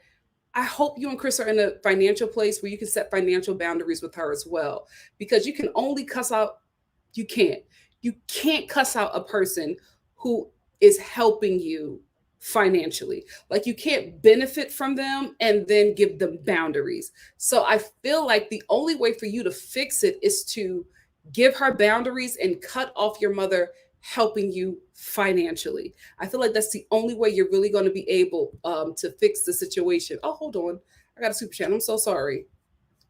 I hope you and Chris are in a financial place where you can set financial boundaries with her as well. Because you can only cuss out, you can't cuss out a person who is helping you financially. Like, you can't benefit from them and then give them boundaries. So I feel like the only way for you to fix it is to give her boundaries and cut off your mother helping you financially. I feel like that's the only way you're really going to be able to fix the situation. Oh, hold on. I got a super chat. I'm so sorry.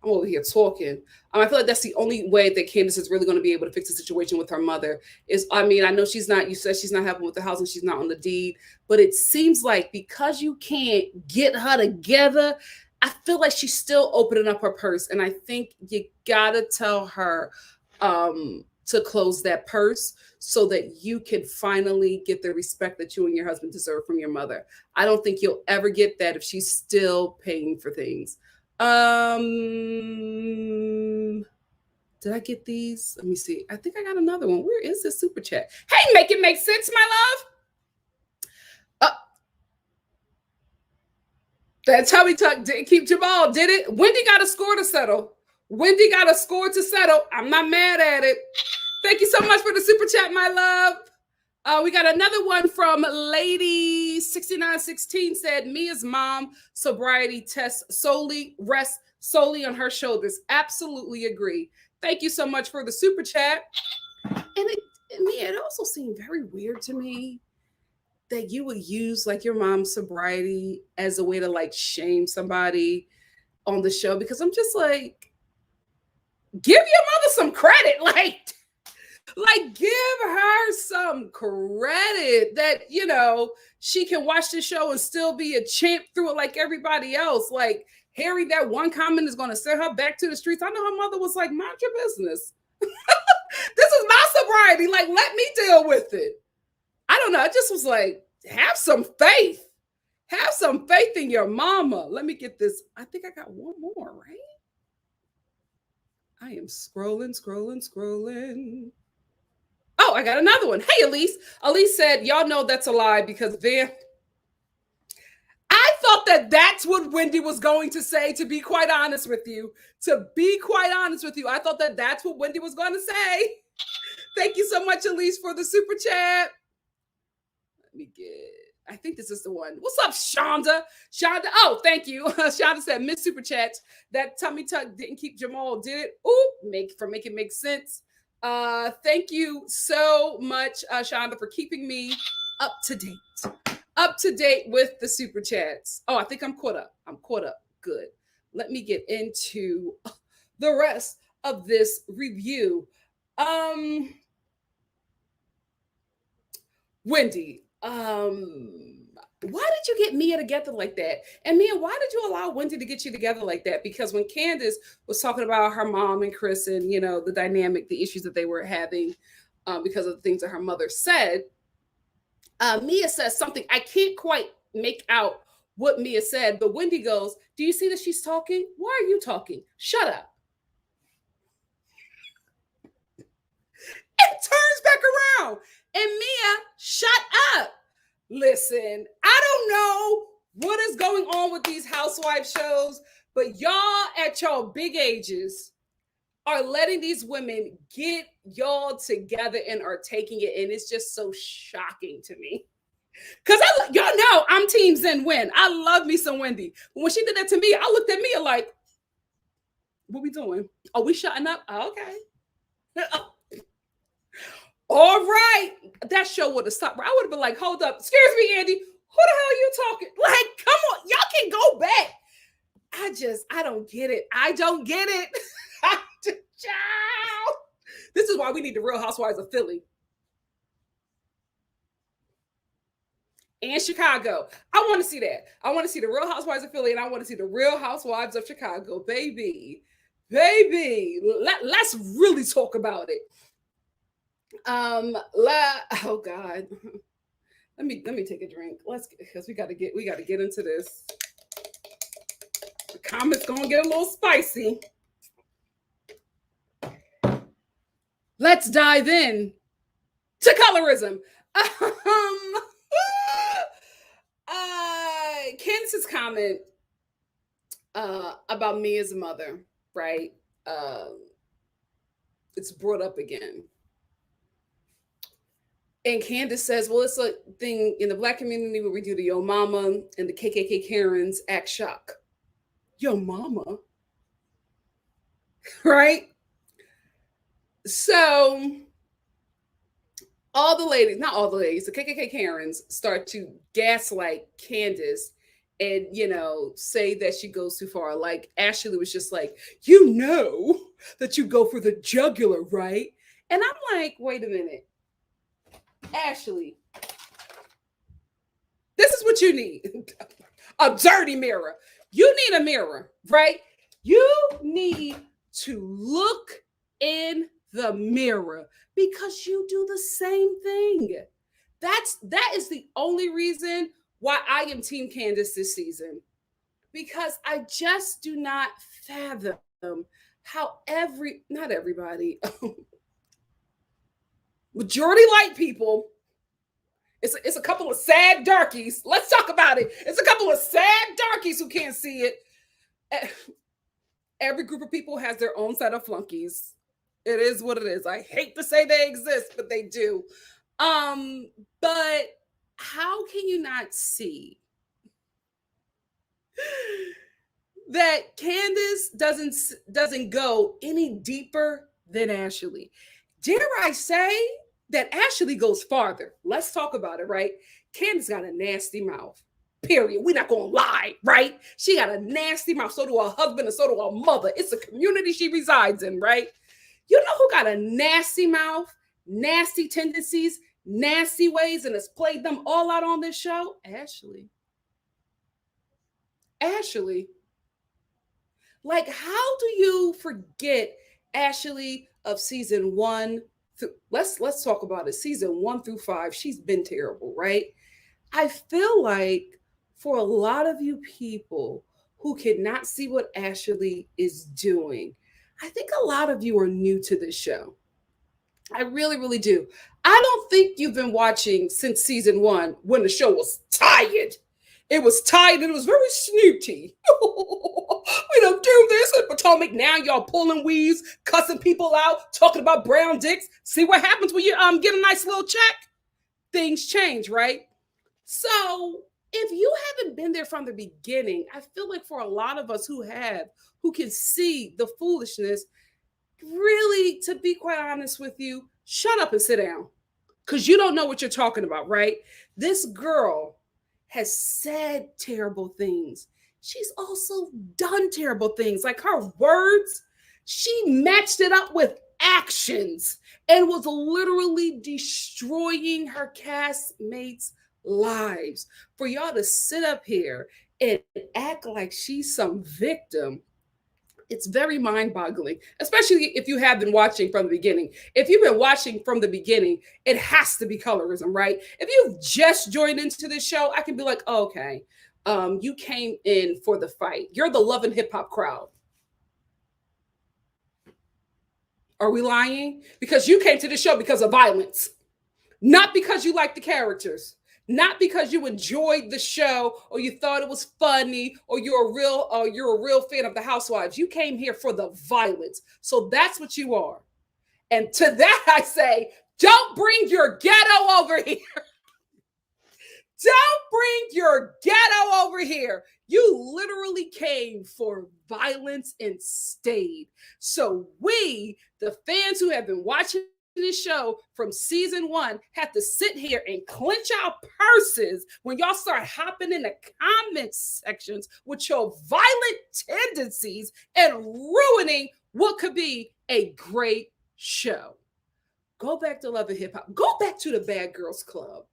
I'm over here talking. I feel like that's the only way that Candace is really going to be able to fix the situation with her mother is, I know you said she's not helping with the house and she's not on the deed, but it seems like because you can't get her together, I feel like she's still opening up her purse. And I think you got to tell her to close that purse so that you can finally get the respect that you and your husband deserve from your mother. I don't think you'll ever get that if she's still paying for things. Did I get these? Let me see. I think I got another one. Where is this super chat? Hey, make it make sense, my love. That tummy tuck didn't keep Jamal, did it? Wendy got a score to settle. I'm not mad at it. Thank you so much for the super chat, my love. We got another one from Lady 6916 said, Mia's mom sobriety test rests solely on her shoulders. Absolutely agree. Thank you so much for the super chat. And it also seemed very weird to me that you would use like your mom's sobriety as a way to like shame somebody on the show, because I'm just like, give your mother some credit. Like give her some credit that, she can watch the show and still be a champ through it like everybody else. Like, Harry, that one comment is going to send her back to the streets. I know her mother was like, mind your business. This is my sobriety. Like, let me deal with it. I don't know. I just was like, have some faith. Have some faith in your mama. Let me get this. I think I got one more, right? I am scrolling. Oh, I got another one. Hey, Elise. Elise said, y'all know that's a lie because I thought that that's what Wendy was going to say, to be quite honest with you. I thought that that's what Wendy was going to say. Thank you so much, Elise, for the super chat. Let me I think this is the one. What's up, Shonda? Oh, thank you. Shonda said, Miss Super Chats, that tummy tuck didn't keep Jamal, did it? Ooh, make it make sense. Thank you so much, Shonda, for keeping me up to date with the super chats. Oh, I think I'm caught up. Good. Let me get into the rest of this review. Wendy, why did you get Mia together like that? And Mia, why did you allow Wendy to get you together like that? Because when Candace was talking about her mom and Chris and, the dynamic, the issues that they were having because of the things that her mother said, Mia says something. I can't quite make out what Mia said, but Wendy goes, do you see that she's talking? Why are you talking? Shut up. It turns back around. And Mia, shut up. Listen, I don't know what is going on with these housewife shows, But y'all at your big ages are letting these women get y'all together and are taking it. And it's just so shocking to me. Because y'all know I'm Team Zen Win. I love me some Wendy. But when she did that to me, I looked at me and like, what we doing? Are we shutting up? Okay. All right. That show would have stopped. I would have been like, hold up. Excuse me, Andy. Who the hell are you talking? Like, come on. Y'all can go back. I don't get it. I don't get it. Child. This is why we need the Real Housewives of Philly and Chicago. I want to see that. I want to see the Real Housewives of Philly, and I want to see the Real Housewives of Chicago, baby. Let's really talk about it. Oh God. Let me take a drink. Because we gotta get into this. The comments gonna get a little spicy. Let's dive in to colorism. Candace's comment about me as a mother, right? It's brought up again. And Candace says, well, it's a thing in the Black community where we do the yo mama and the KKK Karens act shock. Yo mama. Right? So all the ladies, not all the ladies, the KKK Karens start to gaslight Candace and, say that she goes too far. Like Ashley was just like, that you go for the jugular, right? And I'm like, wait a minute. Ashley, this is what you need. A dirty mirror. You need a mirror, right? You need to look in the mirror because you do the same thing. That is the only reason why I am Team Candace this season. Because I just do not fathom how not everybody, majority white people, it's a couple of sad darkies. Let's talk about it. It's a couple of sad darkies who can't see it. Every group of people has their own set of flunkies. It is what it is. I hate to say they exist, but they do. But how can you not see that Candace doesn't go any deeper than Ashley? Dare I say that Ashley goes farther? Let's talk about it, right? Candace got a nasty mouth. Period. We're not gonna lie, right? She got a nasty mouth. So do her husband and so do her mother. It's a community she resides in, right? You know who got a nasty mouth, nasty tendencies, nasty ways, and has played them all out on this show? Ashley. Like, how do you forget Ashley of season 1? Let's talk about it. Season 1 through 5, she's been terrible, right? I feel like for a lot of you people who cannot see what Ashley is doing, I think a lot of you are new to this show. I really, really do. I don't think you've been watching since season 1 when the show was tired. It was tired and it was very snooty. We don't do this at Potomac. Now y'all pulling weaves, cussing people out, talking about brown dicks. See what happens when you get a nice little check? Things change, right? So if you haven't been there from the beginning, I feel like for a lot of us who can see the foolishness, really, to be quite honest with you, shut up and sit down. Because you don't know what you're talking about, right? This girl has said terrible things. She's also done terrible things. Like her words, she matched it up with actions and was literally destroying her castmates' lives. For y'all to sit up here and act like she's some victim, it's very mind-boggling, especially if you have been watching from the beginning. If you've been watching from the beginning, it has to be colorism, right? If you've just joined into this show, I can be like, oh, okay, you came in for the fight. You're the Love and Hip Hop crowd. Are we lying? Because you came to the show because of violence, not because you like the characters. Not because you enjoyed the show or you thought it was funny or you're a real fan of the Housewives. You came here for the violence. So that's what you are. And to that I say, don't bring your ghetto over here. Don't bring your ghetto over here. You literally came for violence and stayed. So we, the fans who have been watching this show from season 1, have to sit here and clench our purses when y'all start hopping in the comment sections with your violent tendencies and ruining what could be a great show. Go back to Love and Hip Hop. Go back to the Bad Girls Club.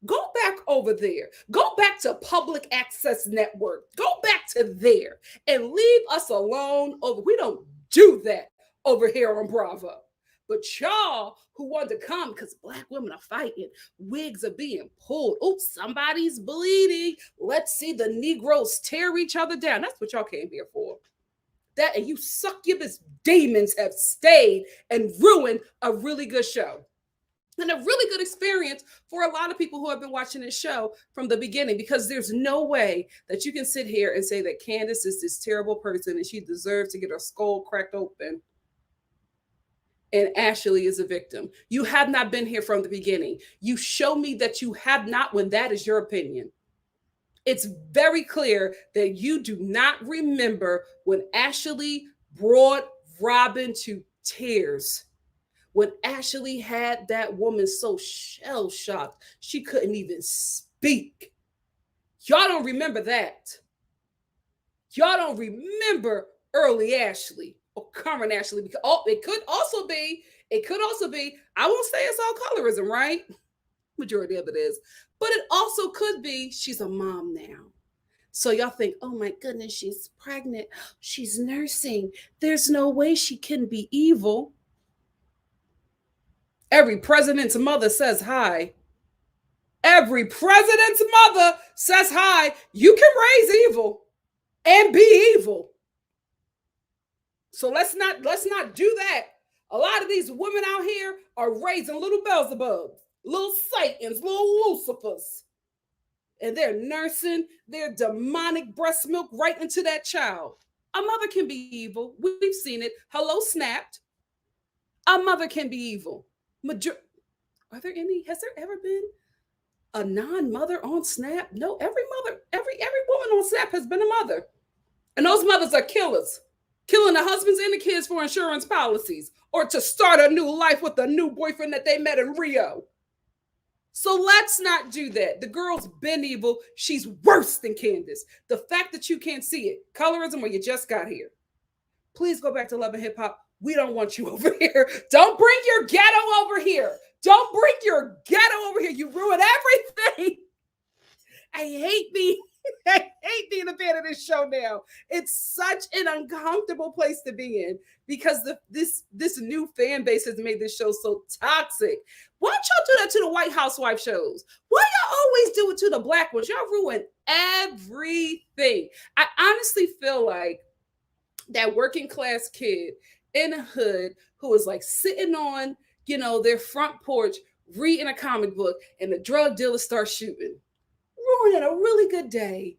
Go back over there. Go back to Public Access Network. Go back to there and leave us alone over. We don't do that over here on Bravo. But y'all who want to come because Black women are fighting, wigs are being pulled. Oops, somebody's bleeding. Let's see the Negroes tear each other down. That's what y'all came here for. That and you succubus demons have stayed and ruined a really good show. And a really good experience for a lot of people who have been watching this show from the beginning, because there's no way that you can sit here and say that Candace is this terrible person and she deserves to get her skull cracked open and Ashley is a victim. You have not been here from the beginning. You show me that you have not when that is your opinion. It's very clear that you do not remember when Ashley brought Robin to tears. When Ashley had that woman so shell-shocked, she couldn't even speak. Y'all don't remember that. Y'all don't remember early Ashley or current Ashley. Because it could also be, I won't say it's all colorism, right? Majority of it is. But it also could be she's a mom now. So y'all think, oh my goodness, she's pregnant. She's nursing. There's no way she can be evil. Every president's mother says hi. Every president's mother says hi. You can raise evil and be evil. So let's not do that. A lot of these women out here are raising little Beelzebub, little Satans, little Lucifers. And they're nursing their demonic breast milk right into that child. A mother can be evil. We've seen it. Hello, Snapped. A mother can be evil. Has there ever been a non-mother on Snap? No, every woman on Snap has been a mother. And those mothers are killers, killing the husbands and the kids for insurance policies or to start a new life with a new boyfriend that they met in Rio. So let's not do that. The girl's been evil. She's worse than Candace. The fact that you can't see it, colorism, or you just got here. Please go back to Love and Hip Hop. We don't want you over here. Don't bring your ghetto over here. Don't bring your ghetto over here. You ruin everything. I hate being a fan of this show now. It's such an uncomfortable place to be in because this new fan base has made this show so toxic. Why don't y'all do that to the white housewife shows? Why y'all always do it to the Black ones? Y'all ruin everything. I honestly feel like that working class kid in a hood who is like sitting on, their front porch, reading a comic book, and the drug dealers start shooting. Ruining a really good day.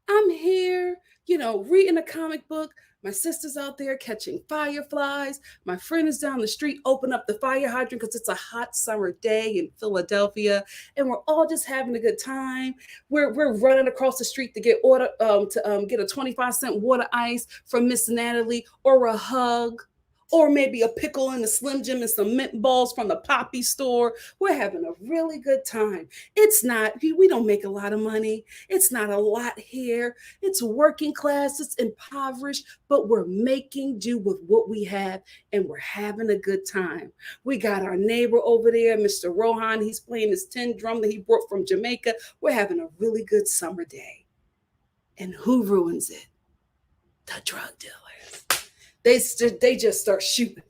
I'm here, reading a comic book. My sister's out there catching fireflies. My friend is down the street, open up the fire hydrant because it's a hot summer day in Philadelphia, and we're all just having a good time. We're running across the street to get get a 25-cent water ice from Miss Natalie, or a hug, or maybe a pickle and a Slim Jim and some mint balls from the Poppy store. We're having a really good time. We don't make a lot of money. It's not a lot here. It's working class, it's impoverished, but we're making do with what we have, and we're having a good time. We got our neighbor over there, Mr. Rohan. He's playing his tin drum that he brought from Jamaica. We're having a really good summer day. And who ruins it? The drug dealers. They just start shooting,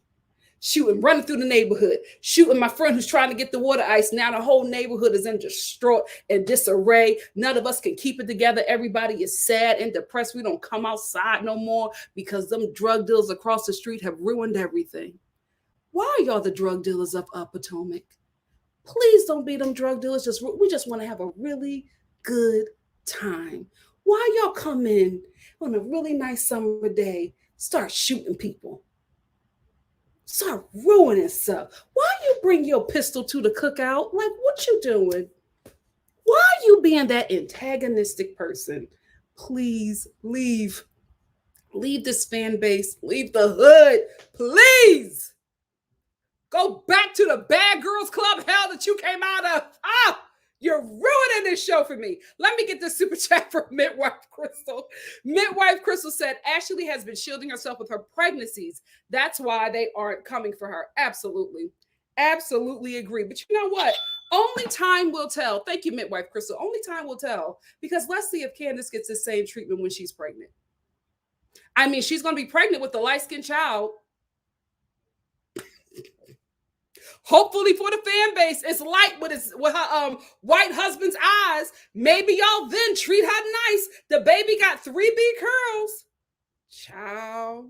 running through the neighborhood, shooting my friend who's trying to get the water ice. Now the whole neighborhood is in distraught and disarray. None of us can keep it together. Everybody is sad and depressed. We don't come outside no more because them drug dealers across the street have ruined everything. Why are y'all the drug dealers of Potomac? Please don't be them drug dealers. We just want to have a really good time. Why y'all come in on a really nice summer day, start shooting people, start ruining stuff? Why you bring your pistol to the cookout? Like, what you doing? Why are you being that antagonistic person? Please leave. Leave this fan base. Leave the hood. Please. Go back to the bad girls club hell that you came out of. Ah, you're ruining this show for me. Let me get this super chat from Midwife Crystal. Midwife Crystal said Ashley has been shielding herself with her pregnancies. That's why they aren't coming for her. Absolutely. Absolutely agree. But you know what? Only time will tell. Thank you, Midwife Crystal. Only time will tell. Because let's see if Candace gets the same treatment when she's pregnant. I mean, she's going to be pregnant with a light-skinned child. Hopefully for the fan base, it's light with her white husband's eyes. Maybe y'all then treat her nice. The baby got 3 big curls. Child,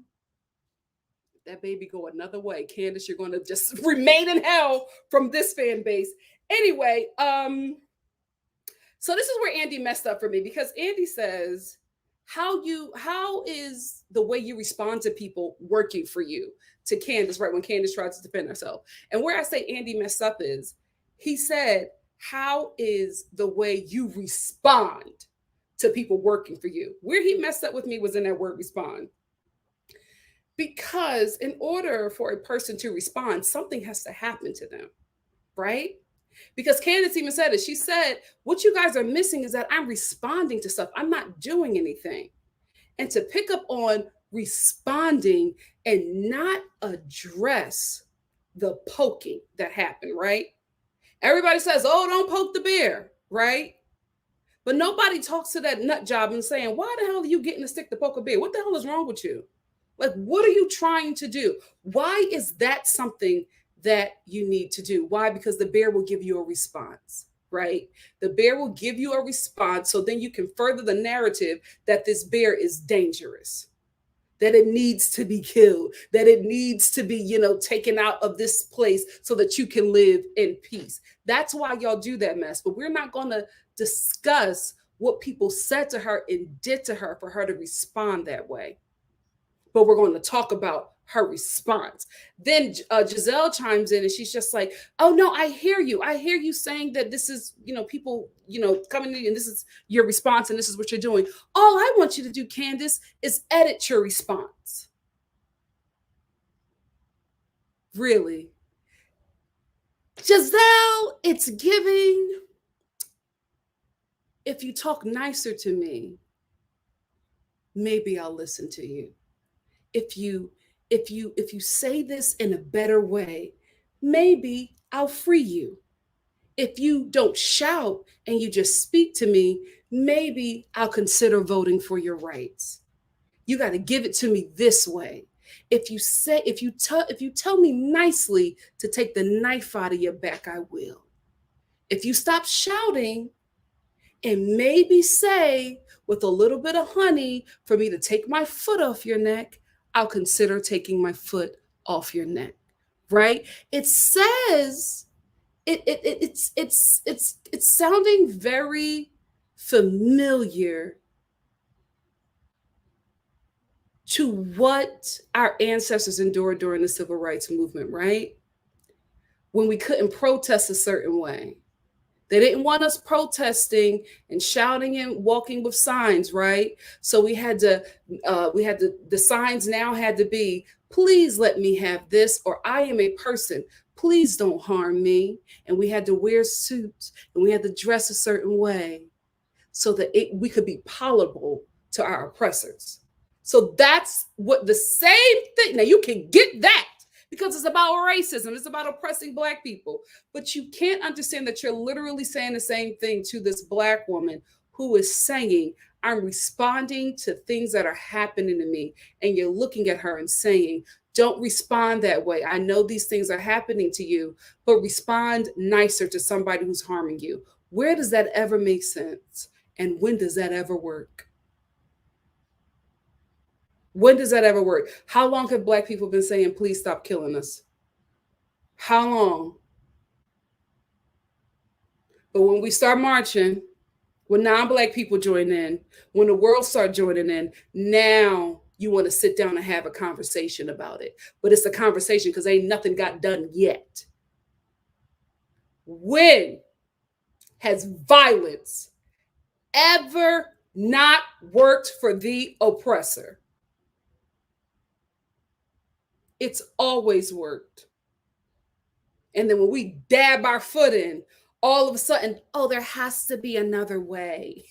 that baby go another way. Candace, you're going to just remain in hell from this fan base. Anyway, so this is where Andy messed up for me, because Andy says, how is the way you respond to people working for you? To Candace, right when Candace tried to defend herself. And where I say Andy messed up is, he said, how is the way you respond to people working for you? Where he messed up with me was in that word respond. Because in order for a person to respond, something has to happen to them, right? Because Candace even said it. She said, what you guys are missing is that I'm responding to stuff. I'm not doing anything. And to pick up on responding and not address the poking that happened, right? Everybody says, oh, don't poke the bear, right? But nobody talks to that nut job and saying, why the hell are you getting a stick to poke a bear? What the hell is wrong with you? Like, what are you trying to do? Why is that something that you need to do? Why? Because the bear will give you a response, right? The bear will give you a response, so then you can further the narrative that this bear is dangerous, that it needs to be killed, that it needs to be, taken out of this place so that you can live in peace. That's why y'all do that mess. But we're not going to discuss what people said to her and did to her for her to respond that way. But we're going to talk about her response. Then Giselle chimes in and she's just like, oh no, I hear you. I hear you saying that this is, people, coming in and this is your response and this is what you're doing. All I want you to do, Candace, is edit your response. Really? Giselle, it's giving, if you talk nicer to me, maybe I'll listen to you. If you say this in a better way, maybe I'll free you. If you don't shout and you just speak to me, maybe I'll consider voting for your rights. You got to give it to me this way. If you tell me nicely to take the knife out of your back, I will. If you stop shouting and maybe say with a little bit of honey for me to take my foot off your neck, I'll consider taking my foot off your neck, right? It says it's sounding very familiar to what our ancestors endured during the civil rights movement, right? When we couldn't protest a certain way. They didn't want us protesting and shouting and walking with signs, right? So we had to, the signs now had to be, please let me have this, or I am a person. Please don't harm me. And we had to wear suits and we had to dress a certain way so that we could be palatable to our oppressors. So that's what the same thing. Now you can get that, because it's about racism. It's about oppressing Black people. But you can't understand that you're literally saying the same thing to this Black woman who is saying, I'm responding to things that are happening to me. And you're looking at her and saying, don't respond that way. I know these things are happening to you, but respond nicer to somebody who's harming you. Where does that ever make sense? And when does that ever work? When does that ever work? How long have Black people been saying, please stop killing us? How long? But when we start marching, when non-black people join in, when the world start joining in, now you want to sit down and have a conversation about it. But it's a conversation because ain't nothing got done yet. When has violence ever not worked for the oppressor? It's always worked. And then when we dab our foot in, all of a sudden, oh, there has to be another way.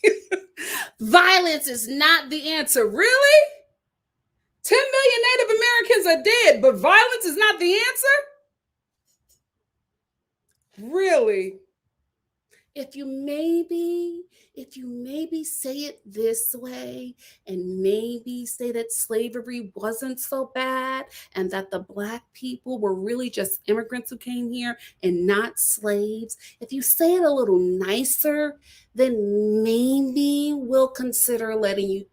Violence is not the answer. Really? 10 million Native Americans are dead, but violence is not the answer? Really? If you maybe say it this way and maybe say that slavery wasn't so bad and that the black people were really just immigrants who came here and not slaves, if you say it a little nicer, then maybe we'll consider letting you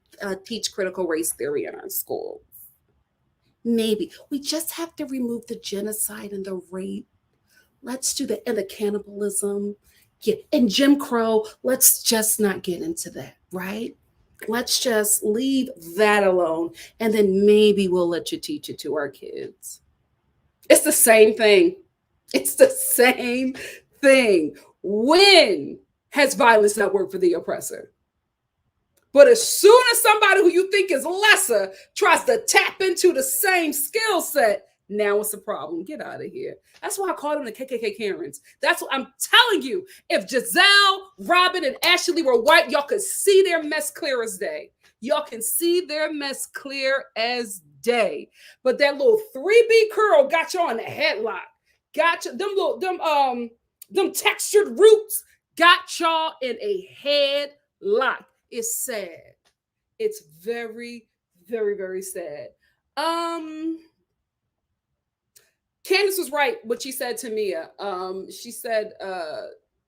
teach critical race theory in our schools. Maybe. We just have to remove the genocide and the rape. Let's do that. And the cannibalism. Yeah. And Jim Crow. Let's just not get into that, right? Let's just leave that alone. And then maybe we'll let you teach it to our kids. It's the same thing. It's the same thing. When has violence not worked for the oppressor? But as soon as somebody who you think is lesser tries to tap into the same skill set, now it's a problem. Get out of here. That's why I call them the KKK Karens. That's what I'm telling you. If Giselle, Robin, and Ashley were white, y'all could see their mess clear as day. Y'all can see their mess clear as day. But that little 3B curl got y'all in a headlock. Got you, them textured roots got y'all in a headlock. It's sad. It's very, very, very sad. Candace was right what she said to Mia. She said,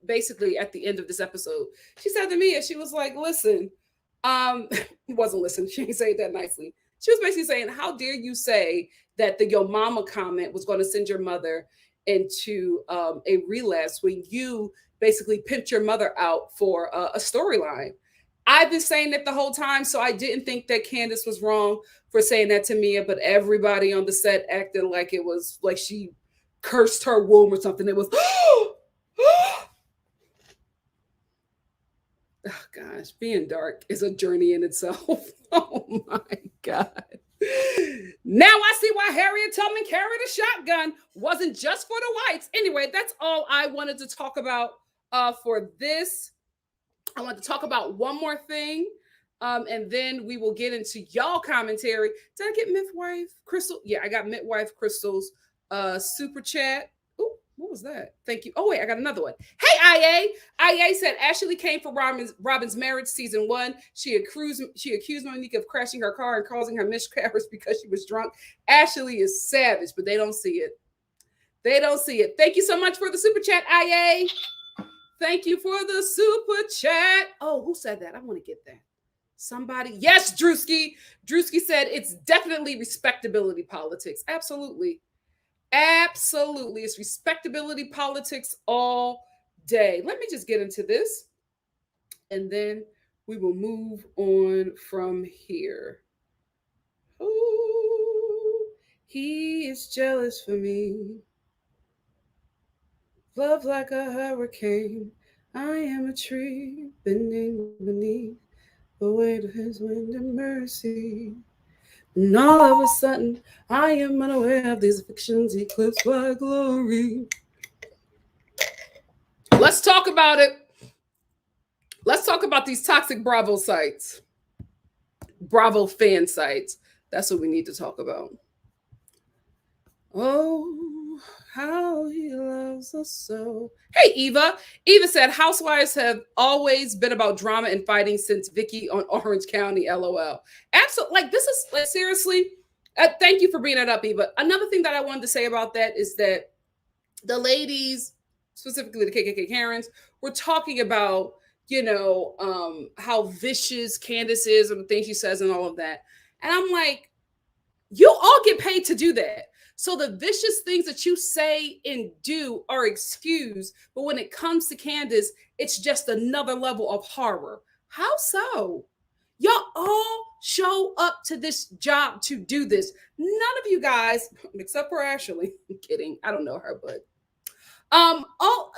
basically at the end of this episode, she said to Mia, she was like, listen, wasn't listen. She didn't say it that nicely. She was basically saying, how dare you say that the yo mama comment was going to send your mother into a relapse when you basically pimped your mother out for a storyline. I've been saying it the whole time, so I didn't think that Candace was wrong for saying that to Mia, but everybody on the set acted like it was like she cursed her womb or something. It was, oh gosh, being dark is a journey in itself. Oh my God. Now I see why Harriet Tubman carried a shotgun. Wasn't just for the whites. Anyway, that's all I wanted to talk about for this. I want to talk about one more thing, and then we will get into y'all commentary. Did I get Midwife Crystal? Yeah, I got Midwife Crystal's super chat. Oh, what was that? Thank you. Oh, wait, I got another one. Hey, IA said Ashley came for Robin's marriage season 1. She accused Monique of crashing her car and causing her miscarriage because she was drunk. Ashley is savage, but they don't see it. They don't see it. Thank you so much for the super chat, IA. Thank you for the super chat. Oh, who said that? I want to get that. Somebody. Yes, Drewski. Drewski said it's definitely respectability politics. Absolutely. Absolutely. It's respectability politics all day. Let me just get into this, and then we will move on from here. Oh, he is jealous for me. Love like a hurricane. I am a tree bending beneath the weight of his wind and mercy. And all of a sudden, I am unaware of these afflictions eclipsed by glory. Let's talk about it. Let's talk about these toxic Bravo sites. Bravo fan sites. That's what we need to talk about. Oh, how he loves us so. Hey, Eva. Eva said Housewives have always been about drama and fighting since Vicky on Orange County. LOL. Absolutely. Like, this is like, seriously. Thank you for bringing that up, Eva. Another thing that I wanted to say about that is that the ladies, specifically the KKK Karens, were talking about, you know, how vicious Candace is and the things she says and all of that. And I'm like, you all get paid to do that. So the vicious things that you say and do are excused. But when it comes to Candace, it's just another level of horror. How so? Y'all all show up to this job to do this. None of you guys, except for Ashley, I'm kidding. I don't know her, but none of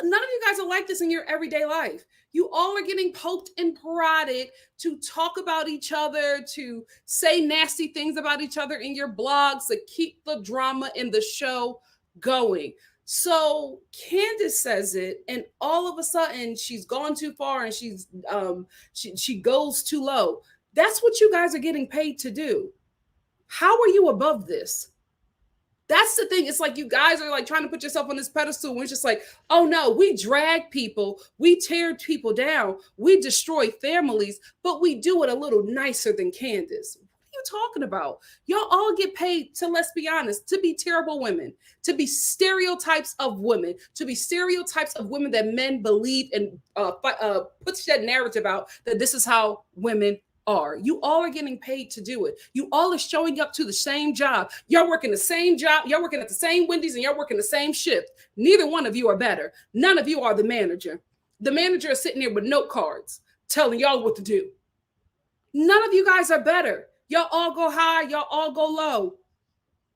you guys are like this in your everyday life. You all are getting poked and prodded to talk about each other, to say nasty things about each other in your blogs, to keep the drama in the show going. So Candace says it, and all of a sudden she's gone too far, and she goes too low. That's what you guys are getting paid to do. How are you above this? That's the thing. It's like you guys are like trying to put yourself on this pedestal when it's just like, oh no, we drag people, we tear people down, we destroy families, but we do it a little nicer than Candace. What are you talking about? Y'all all get paid to, let's be honest, to be terrible women, to be stereotypes of women, to be stereotypes of women that men believe and puts that narrative out that this is how women are. You all are getting paid to do it. You all are showing up to the same job. You're working the same job. You're working at the same Wendy's and you're working the same shift. Neither one of you are better. None of you are the manager. The manager is sitting there with note cards telling y'all what to do. None of you guys are better. Y'all all go high. Y'all all go low.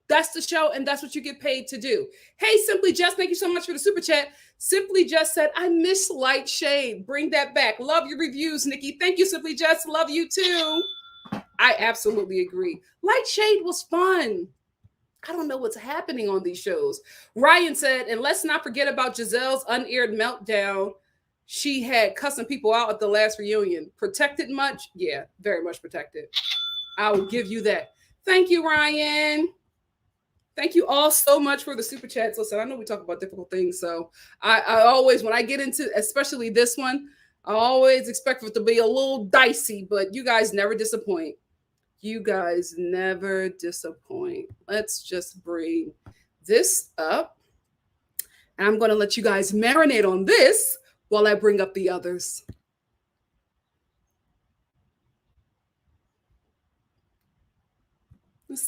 That's the show, and that's what you get paid to do. Hey, Simply Just, thank you so much for the super chat. Simply Just said, I miss Light Shade. Bring that back. Love your reviews, Nikki. Thank you, Simply Just. Love you too. I absolutely agree. Light Shade was fun. I don't know what's happening on these shows. Ryan said, and let's not forget about Giselle's unaired meltdown. She had cussing people out at the last reunion. Protected much? Yeah, very much protected. I will give you that. Thank you, Ryan. Thank you all so much for the super chats. Listen, I know we talk about difficult things, so I always, when I get into, especially this one, I always expect it to be a little dicey, but you guys never disappoint. You guys never disappoint. Let's just bring this up, and I'm going to let you guys marinate on this while I bring up the others.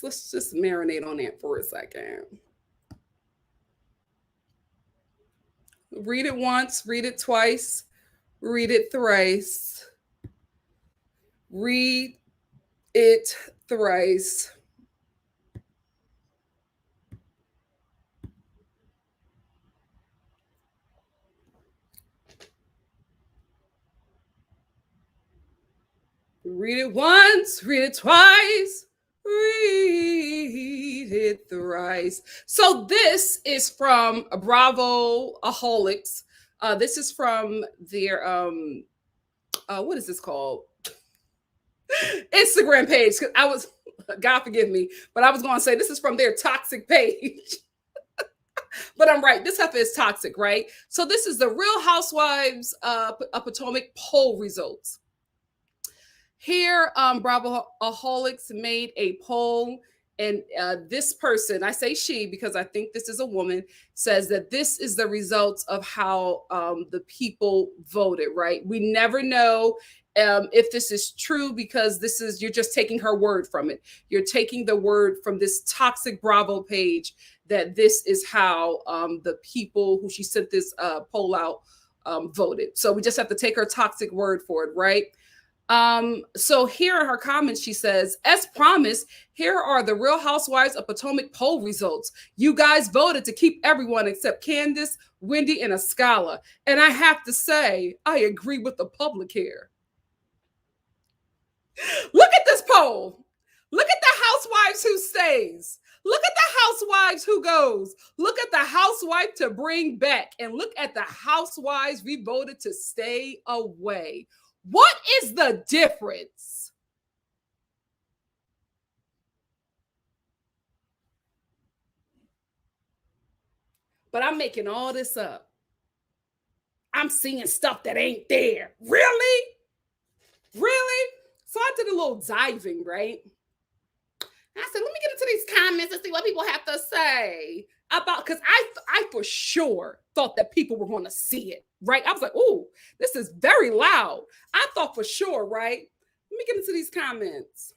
Let's just marinate on that for a second. Read it once, read it twice, read it thrice. Read it thrice. Read it once, read it twice, read it thrice. So this is from Bravo-aholics. This is from their what is this called? Instagram page. I was, God forgive me, but I was going to say this is from their toxic page. But I'm right. This stuff is toxic, right? So this is the Real Housewives of Potomac poll results. Here, Bravo-aholics made a poll, and this person, I say she because I think this is a woman, says that this is the results of how the people voted, right? We never know if this is true because this is, you're just taking her word from it. You're taking the word from this toxic Bravo page that this is how the people who she sent this poll out voted. So we just have to take her toxic word for it, right? So here in her comments, she says, as promised, here are the Real Housewives of Potomac poll results. You guys voted to keep everyone except Candace, Wendy, and Ascala. And I have to say, I agree with the public here. Look at this poll. Look at the housewives who stays. Look at the housewives who goes. Look at the housewife to bring back. And look at the housewives we voted to stay away. What is the difference? But I'm making all this up. I'm seeing stuff that ain't there. Really? Really? So I did a little diving, right? And I said, let me get into these comments and see what people have to say about, because I for sure thought that people were going to see it, right? I was like, oh, this is very loud. I thought for sure, right? Let me get into these comments.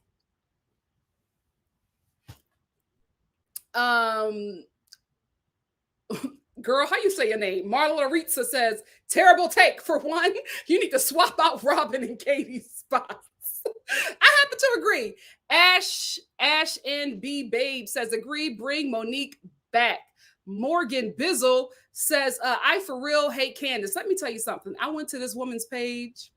Um, girl, how you say your name? Marla Ritza says, terrible take. For one, you need to swap out Robin and Katie's spots. I happen to agree. Ash NB Babe says, agree, bring Monique back. Morgan Bizzle says, I for real hate Candace. Let me tell you something. I went to this woman's page.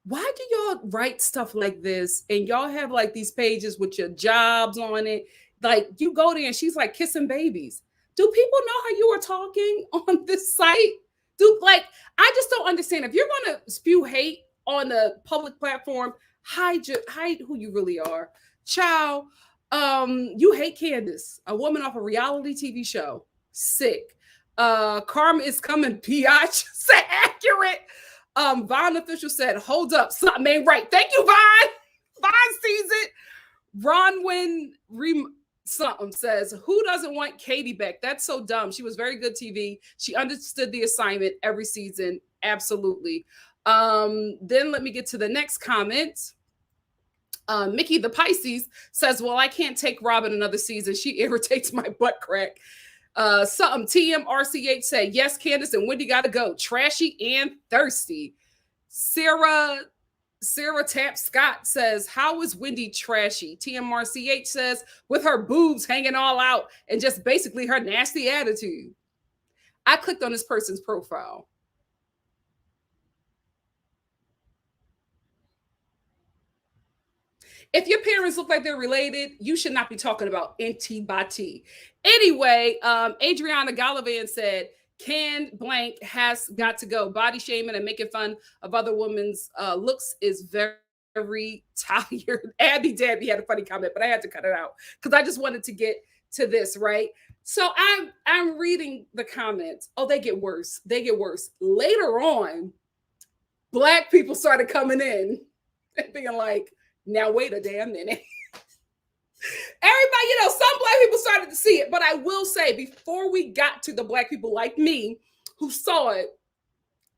Why do y'all write stuff like this? And y'all have like these pages with your jobs on it. Like you go there and she's like kissing babies. Do people know how you are talking on this site? I just don't understand. If you're going to spew hate on a public platform, hide who you really are. Ciao. You hate Candace, a woman off a reality TV show. Sick. Karma is coming, Piach. Say accurate. Vaughn official said, hold up, something ain't right. Thank you, Vaughn. Vaughn sees it. Ronwin something says, who doesn't want Katie back? That's so dumb. She was very good TV. She understood the assignment every season. Absolutely. Then let me get to the next comment. Mickey the Pisces says, well, I can't take Robin another season. She irritates my butt crack. Something TMRCH said, yes, Candace and Wendy gotta go. Trashy and thirsty. Sarah Tap Scott says, how is Wendy trashy? TMRCH says, with her boobs hanging all out and just basically her nasty attitude. I clicked on this person's profile. If your parents look like they're related, you should not be talking about antibody. Anyway, Adriana Gallivan said, canned blank has got to go. Body shaming and making fun of other women's looks is very, very tired. Abby Dabby had a funny comment, but I had to cut it out because I just wanted to get to this, right? So I'm reading the comments. Oh, they get worse. They get worse. Later on, Black people started coming in and being like, now wait a damn minute. Everybody, some Black people started to see it, but I will say before we got to the Black people like me who saw it,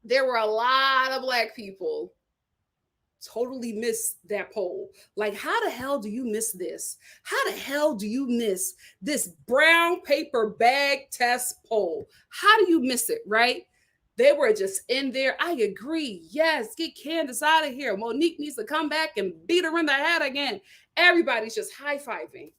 there were a lot of Black people totally missed that poll. Like, how the hell do you miss this? How the hell do you miss this brown paper bag test poll? How do you miss it, right? They were just in there. I agree. Yes, get Candace out of here. Monique needs to come back and beat her in the head again. Everybody's just high-fiving.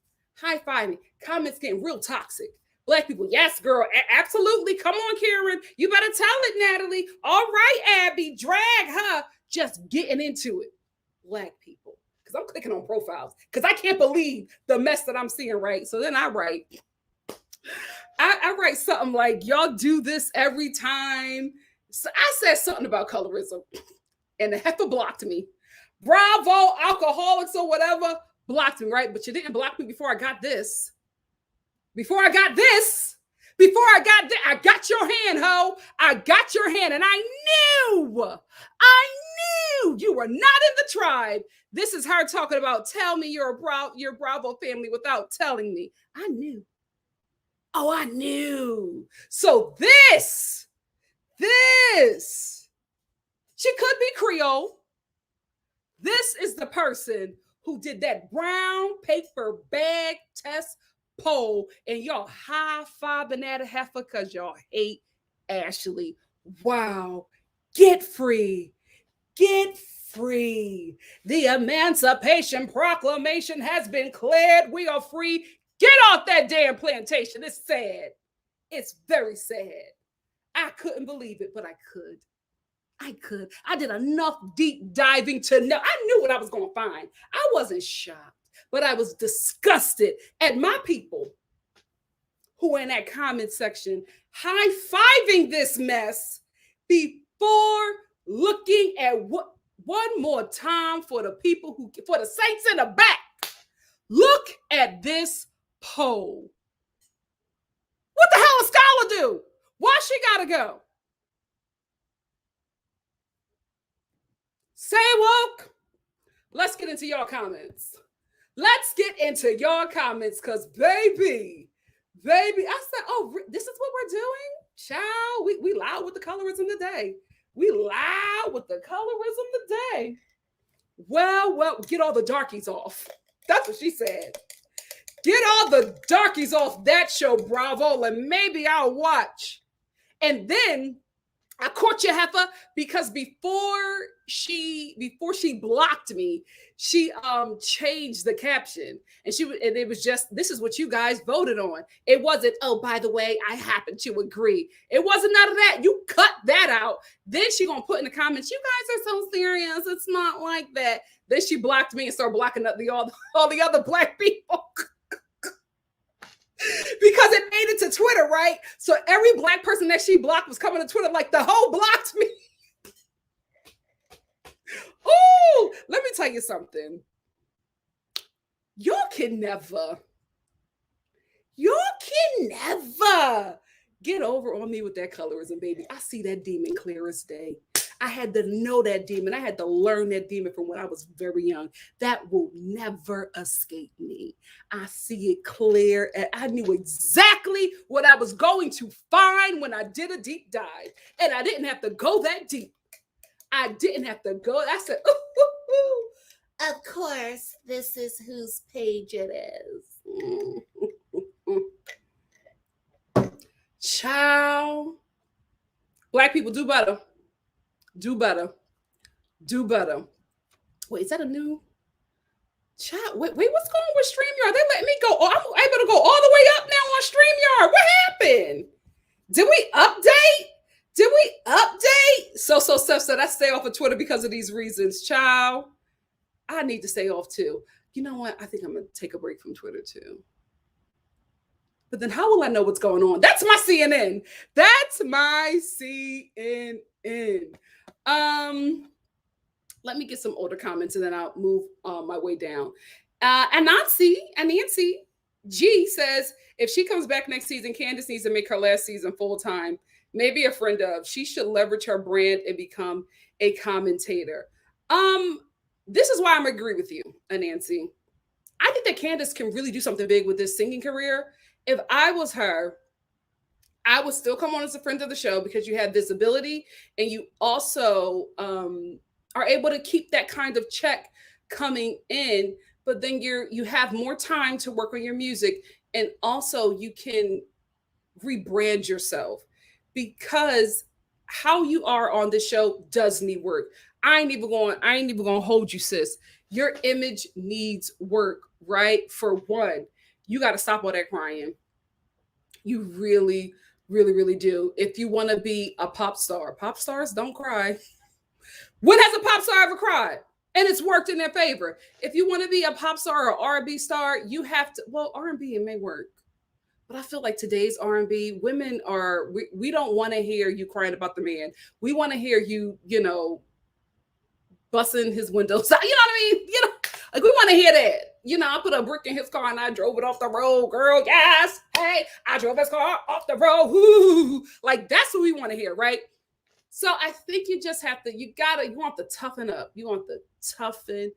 Comments getting real toxic. Black people, yes, girl, absolutely. Come on, Karen. You better tell it, Natalie. All right, Abby, drag her. Just getting into it. Black people. Because I'm clicking on profiles. Because I can't believe the mess that I'm seeing, right? So then I write something like, y'all do this every time. So I said something about colorism and the heifer blocked me. Bravo, alcoholics or whatever, blocked me, right? But you didn't block me before I got this. I got your hand, ho. I got your hand, and I knew you were not in the tribe. This is her talking about, tell me your Bravo family without telling me. I knew. Oh, I knew. So this, she could be Creole. This is the person who did that brown paper bag test poll, and y'all high-fiving that heifer because y'all hate Ashley. Wow. Get free. The Emancipation Proclamation has been cleared. We are free. Get off that damn plantation. It's sad. It's very sad. I couldn't believe it, but I could. I did enough deep diving to know. I knew what I was going to find. I wasn't shocked, but I was disgusted at my people who were in that comment section high-fiving this mess before looking at what one more time for the saints in the back. Look at this poll. What the hell is Scholar do? Why she gotta go? Say woke. Let's get into your comments. Because baby, I said, oh, this is what we're doing? Child, we loud with the colorism today. Well, get all the darkies off. That's what she said. Get all the darkies off that show, Bravo, and maybe I'll watch. And then I caught you, heifer, because before she blocked me, she changed the caption, and it was just, this is what you guys voted on. It wasn't, oh, by the way, I happen to agree. It wasn't none of that. You cut that out. Then she gonna put in the comments, you guys are so serious. It's not like that. Then she blocked me and started blocking up all the other black people. Because it made it to Twitter, right? So every black person that she blocked was coming to Twitter like, the hoe blocked me. Oh, let me tell you something. Y'all can never get over on me with that colorism, baby. I see that demon clear as day. I had to know that demon. I had to learn that demon from when I was very young. That will never escape me. I see it clear, and I knew exactly what I was going to find when I did a deep dive. And I didn't have to go that deep. I didn't have to go. I said, ooh. Of course, this is whose page it is. Child. Black people, do better. Do better. Do better. Wait, is that a new chat? Wait, what's going on with StreamYard? They let me go. Oh, I'm able to go all the way up now on StreamYard. What happened? Did we update? So I stay off of Twitter because of these reasons. Child, I need to stay off too. You know what? I think I'm going to take a break from Twitter too. But then how will I know what's going on? That's my CNN. That's my CNN. Let me get some older comments and then I'll move my way down. And Nancy G says, if she comes back next season, Candace needs to make her last season full-time. Maybe a friend of. She should leverage her brand and become a commentator. This is why I'm agree with you, Nancy. I think that Candace can really do something big with this singing career. If I was her, I would still come on as a friend of the show because you have visibility and you also are able to keep that kind of check coming in, but then you have more time to work on your music, and also you can rebrand yourself, because how you are on the show does need work. I ain't even gonna hold you, sis. Your image needs work, right? For one, you got to stop all that crying. You really, really, really do. If you want to be a pop star, pop stars don't cry. When has a pop star ever cried? And it's worked in their favor. If you want to be a pop star or R&B star, you have to, well, R&B, it may work. But I feel like today's R&B, women are, we don't want to hear you crying about the man. We want to hear you, busting his windows out. You know what I mean? Like we want to hear that. I put a brick in his car and I drove it off the road, girl. Yes. Hey, I drove his car off the road. Woo. Like that's what we want to hear, right? So I think you just have to, you want to toughen up. You want to toughen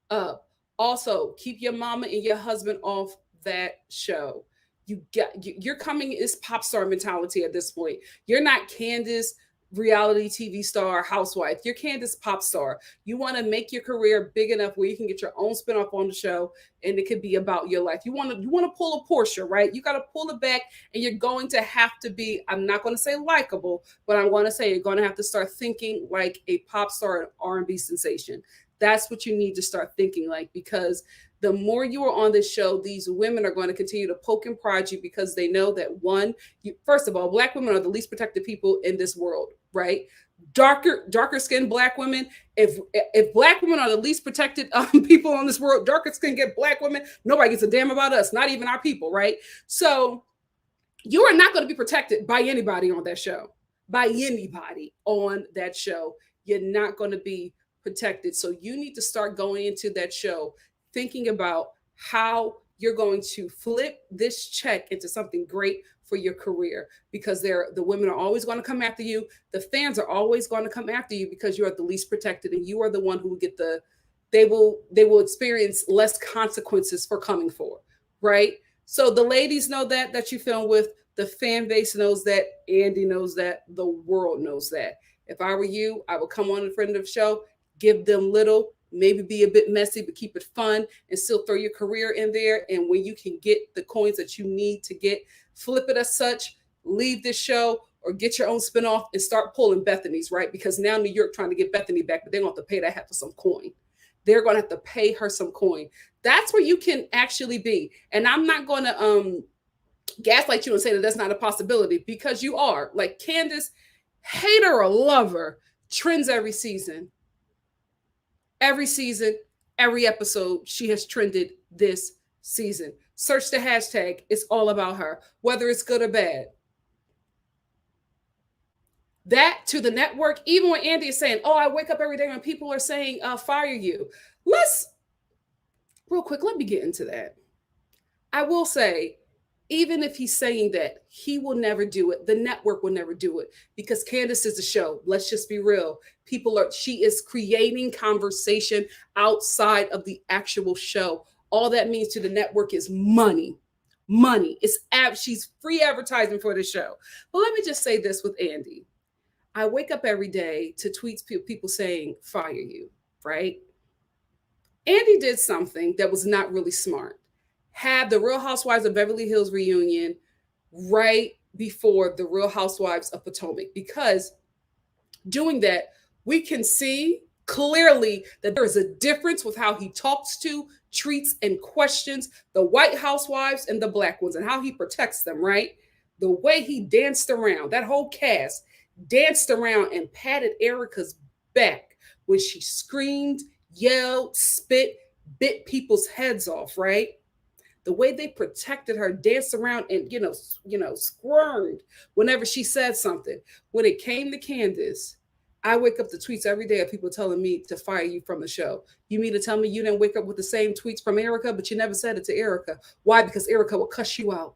up. Also, keep your mama and your husband off that show. You're coming is pop star mentality at this point. You're not Candace, reality TV star, housewife. You're Candace, pop star. You want to make your career big enough where you can get your own spinoff on the show, and it could be about your life. You want to pull a Portia, right? You got to pull it back, and you're going to have to be, I'm not going to say likable, but I'm going to say you're going to have to start thinking like a pop star and R&B sensation. That's what you need to start thinking like, because the more you are on this show, these women are going to continue to poke and prod you, because they know that first of all, Black women are the least protected people in this world, right? Darker skinned Black women. If Black women are the least protected people on this world, darker skinned Black women, nobody gives a damn about us, not even our people, right? So you are not going to be protected by anybody on that show. You're not going to be protected. So you need to start going into that show thinking about how you're going to flip this check into something great for your career, because the women are always going to come after you. The fans are always going to come after you because you are the least protected, and you are the one who will get they will experience less consequences for coming for, right? So the ladies know that you film with, the fan base knows that, Andy knows that, the world knows that. If I were you, I would come on a friend of the show, give them little, maybe be a bit messy, but keep it fun and still throw your career in there. And when you can get the coins that you need to get, flip it as such, leave this show or get your own spinoff and start pulling Bethany's, right? Because now New York trying to get Bethany back, but they're going to have to pay that heifer some coin. They're going to have to pay her some coin. That's where you can actually be. And I'm not going to gaslight you and say that that's not a possibility, because you are. Like Candace, hate her or love her, trends every season. Every season, every episode, she has trended this season. Search the hashtag. It's all about her, whether it's good or bad. That to the network, even when Andy is saying, oh, I wake up every day when people are saying, fire you. Real quick, let me get into that. I will say, even if he's saying that, he will never do it. The network will never do it, because Candace is a show. Let's just be real. She is creating conversation outside of the actual show. All that means to the network is money. Money. She's free advertising for the show. But let me just say this with Andy. I wake up every day to tweets, people saying, fire you, right? Andy did something that was not really smart. Had the Real Housewives of Beverly Hills reunion right before the Real Housewives of Potomac, because doing that, we can see clearly that there is a difference with how he talks to, treats, and questions the white housewives and the black ones, and how he protects them, right? The way he danced around, that whole cast danced around and patted Erica's back when she screamed, yelled, spit, bit people's heads off, right? The way they protected her, danced around and, squirmed whenever she said something. When it came to Candace, I wake up to tweets every day of people telling me to fire you from the show. You mean to tell me you didn't wake up with the same tweets from Erica, but you never said it to Erica? Why? Because Erica will cuss you out.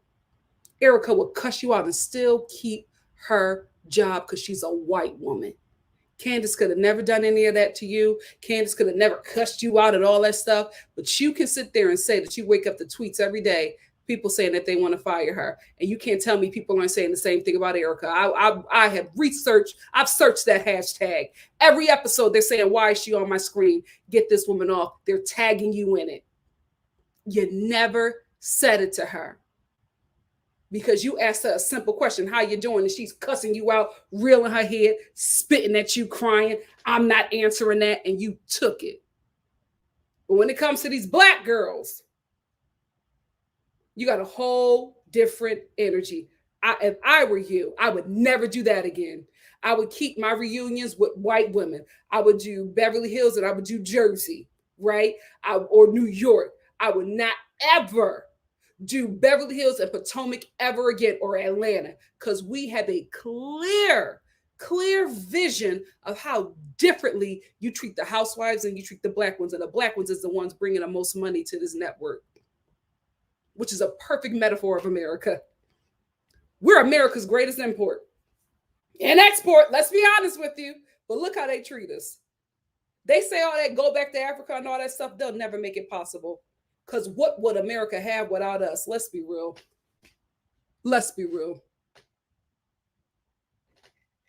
Erica will cuss you out and still keep her job because she's a white woman. Candace could have never done any of that to you. Candace could have never cussed you out and all that stuff. But you can sit there and say that you wake up to tweets every day, people saying that they want to fire her. And you can't tell me people aren't saying the same thing about Erica. I have researched, I've searched that hashtag. Every episode they're saying, why is she on my screen? Get this woman off. They're tagging you in it. You never said it to her, because you asked her a simple question, how you doing? And she's cussing you out, reeling her head, spitting at you, crying. I'm not answering that. And you took it. But when it comes to these black girls, you got a whole different energy. If I were you, I would never do that again. I would keep my reunions with white women. I would do Beverly Hills and I would do Jersey, right? Or New York. I would not ever do Beverly Hills and Potomac ever again, or Atlanta, because we have a clear vision of how differently you treat the housewives and you treat the black ones. And the black ones is the ones bringing the most money to this network, which is a perfect metaphor of America. We're America's greatest import and export. Let's be honest with you. But look how they treat us. They say all that, go back to Africa and all that stuff. They'll never make it possible. Because what would America have without us? Let's be real. Let's be real.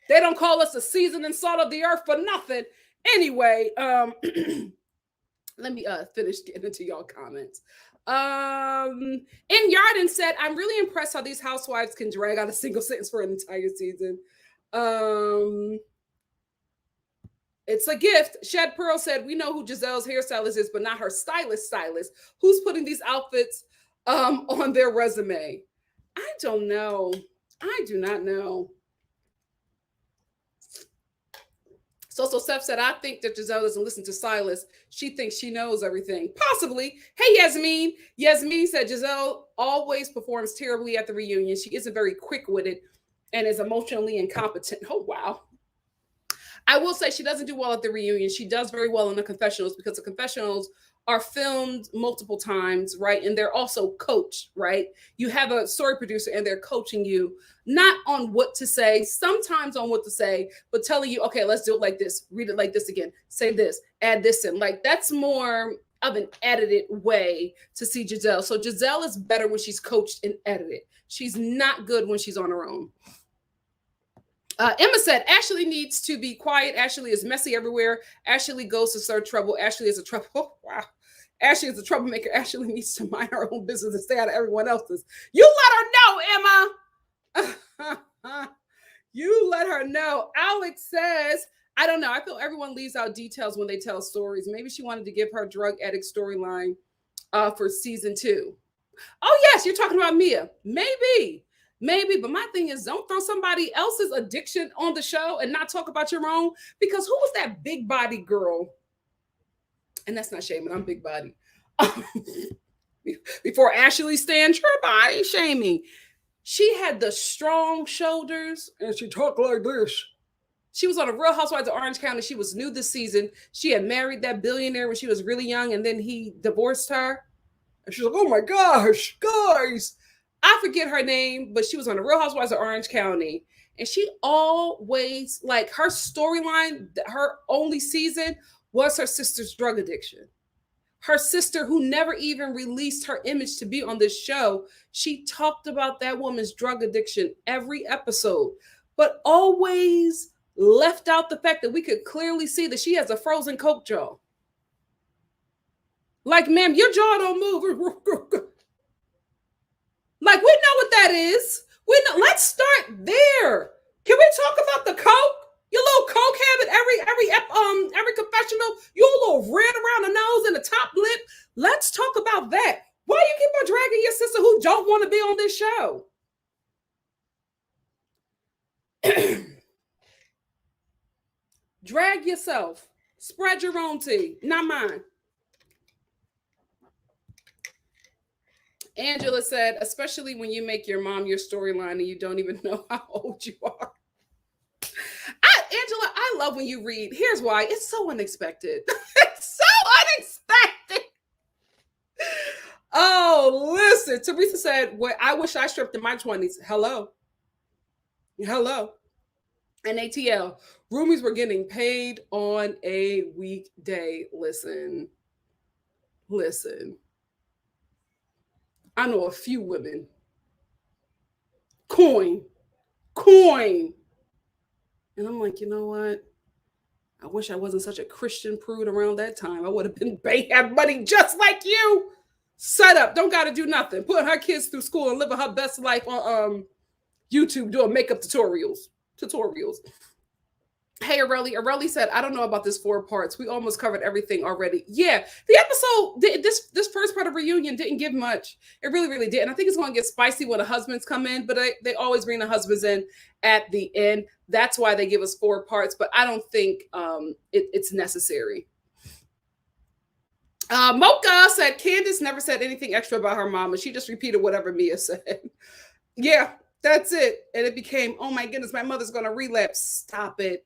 They don't call us a seasoning salt of the earth for nothing. Anyway, let me finish getting into y'all comments. And Yarden said, I'm really impressed how these housewives can drag out a single sentence for an entire season. It's a gift. Shed Pearl said, we know who Giselle's hairstylist is, but not her stylist. Who's putting these outfits on their resume? I don't know. I do not know. So Seth said, I think that Giselle doesn't listen to stylists. She thinks she knows everything. Possibly. Hey, Yasmin. Yasmin said Giselle always performs terribly at the reunion. She isn't very quick-witted and is emotionally incompetent. Oh, wow. I will say she doesn't do well at the reunion. She does very well in the confessionals, because the confessionals are filmed multiple times, right? And they're also coached, right? You have a story producer and they're coaching you, not on what to say, sometimes on what to say, but telling you, okay, let's do it like this. Read it like this again. Say this, add this in. Like, that's more of an edited way to see Giselle. So Giselle is better when she's coached and edited. She's not good when she's on her own. Emma said, Ashley needs to be quiet. Ashley is messy everywhere. Ashley goes to stir trouble. Ashley is a trouble. Oh, wow. Ashley is a troublemaker. Ashley needs to mind her own business and stay out of everyone else's. You let her know, Emma. You let her know. Alex says, I don't know. I feel everyone leaves out details when they tell stories. Maybe she wanted to give her drug addict storyline for season 2. Oh, yes, you're talking about Mia. Maybe. But my thing is, don't throw somebody else's addiction on the show and not talk about your own. Because who was that big body girl? And that's not shaming. I'm big body. Before Ashley stands her body shaming. She had the strong shoulders and she talked like this. She was on a Real Housewives of Orange County. She was new this season. She had married that billionaire when she was really young, and then he divorced her. And she's like, oh my gosh, guys. I forget her name, but she was on the Real Housewives of Orange County. And she always, like, her storyline, her only season was her sister's drug addiction. Her sister, who never even released her image to be on this show, she talked about that woman's drug addiction every episode, but always left out the fact that we could clearly see that she has a frozen Coke jaw. Like, ma'am, your jaw don't move. Like, we know what that is. We know. Let's start there. Can we talk about the Coke? Your little Coke habit, every confessional, your little red around the nose and the top lip. Let's talk about that. Why you keep on dragging your sister who don't want to be on this show? Drag yourself. Spread your own tea, not mine. Angela said, especially when you make your mom your storyline and you don't even know how old you are. Angela, I love when you read. Here's why. It's so unexpected. It's so unexpected. Oh, listen. Teresa said, well, I wish I stripped in my 20s. Hello. And ATL, roomies were getting paid on a weekday. Listen. I know a few women. Coin. And I'm like, you know what? I wish I wasn't such a Christian prude around that time. I would have been have money just like you. Set up. Don't got to do nothing. Putting her kids through school and living her best life on YouTube doing makeup tutorials. Hey, Areli said, I don't know about this 4 parts. We almost covered everything already. Yeah, the episode, this first part of Reunion didn't give much. It really, really did. And I think it's going to get spicy when the husbands come in, but they always bring the husbands in at the end. That's why they give us 4 parts, but I don't think it's necessary. Mocha said, Candace never said anything extra about her mama. She just repeated whatever Mia said. Yeah, that's it. And it became, oh my goodness, my mother's going to relapse. Stop it.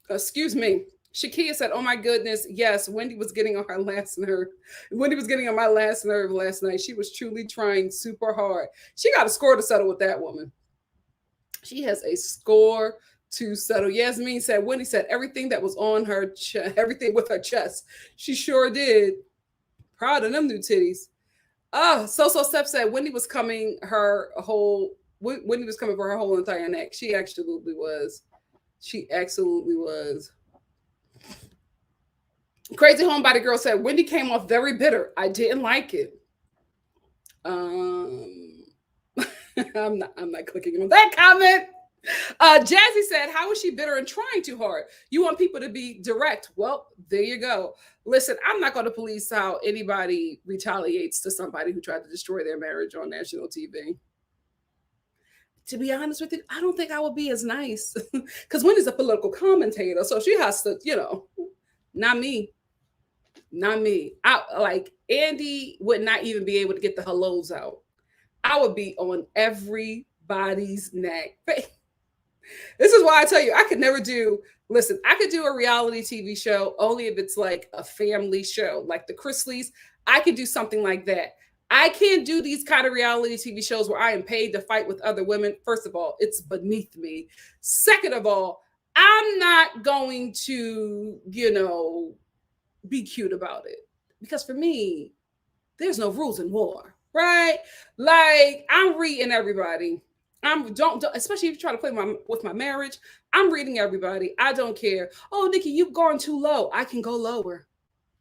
Excuse me. Shakia said, oh my goodness, yes, Wendy was getting on her last nerve. Wendy was getting on my last nerve last night. She was truly trying super hard. She got a score to settle with that woman. She has a score to settle. Yasmin said, Wendy said everything that was on her everything with her chest. She sure did. Proud of them new titties. So Steph said Wendy was coming for her whole entire neck. She absolutely was. Crazy Homebody Girl said Wendy came off very bitter. I didn't like it. I'm not clicking on that comment. Jazzy said, how is she bitter and trying too hard? You want people to be direct. Well, there you go. Listen, I'm not going to police how anybody retaliates to somebody who tried to destroy their marriage on national TV. To be honest with you, I don't think I would be as nice because Wendy's a political commentator, so she has to, not me. I like Andy would not even be able to get the hellos out. I would be on everybody's neck. This is why I tell you, I could never do. Listen, I could do a reality TV show only if it's like a family show, like the Chrisleys. I could do something like that. I can't do these kind of reality TV shows where I am paid to fight with other women. First of all, it's beneath me. Second of all, I'm not going to, be cute about it. Because for me, there's no rules in war, right? Like, I'm reading everybody. don't especially if you try to play with my marriage. I'm reading everybody. I don't care. Oh, Nikki, you've gone too low. I can go lower.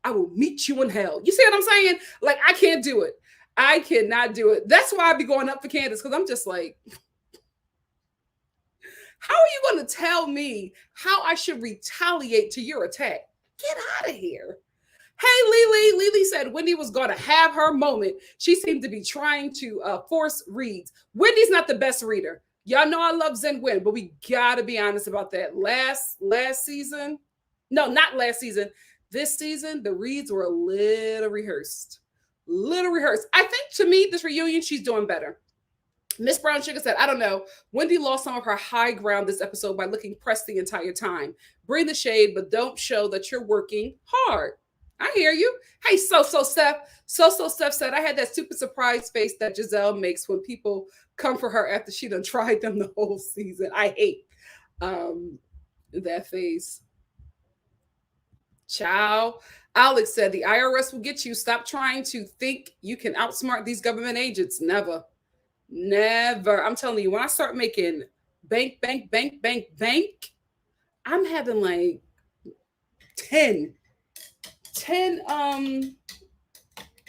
I will meet you in hell. You see what I'm saying? Like, I can't do it. I cannot do it. That's why I be going up for Candace, because I'm just like, how are you going to tell me how I should retaliate to your attack? Get out of here. Hey, Lily. Lily said Wendy was going to have her moment. She seemed to be trying to force reads. Wendy's not the best reader. Y'all know I love Zen Win, but we got to be honest about that. Last season, no, not last season. This season, the reads were a little rehearsed. I think, to me, this reunion, she's doing better. Miss Brown Sugar said, I don't know. Wendy lost some of her high ground this episode by looking pressed the entire time. Bring the shade, but don't show that you're working hard. I hear you. Hey, Steph. Steph said, I had that stupid surprise face that Giselle makes when people come for her after she done tried them the whole season. I hate that face. Ciao. Alex said, the IRS will get you. Stop trying to think you can outsmart these government agents. Never. I'm telling you, when I start making bank, I'm having like 10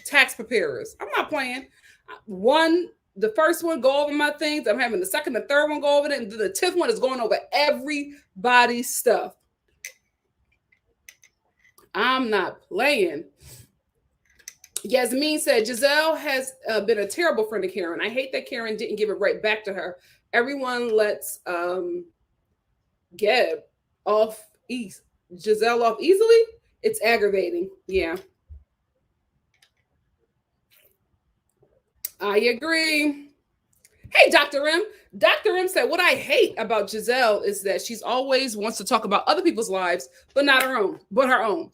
tax preparers. I'm not playing. The first one go over my things. I'm having the second, the third one go over it, and the 10th one is going over everybody's stuff. I'm not playing. Yasmin said, Giselle has been a terrible friend to Karen. I hate that Karen didn't give it right back to her. Everyone lets Giselle off easily. It's aggravating. Yeah. I agree. Hey, Dr. M. Dr. M said, what I hate about Giselle is that she's always wants to talk about other people's lives, but not her own.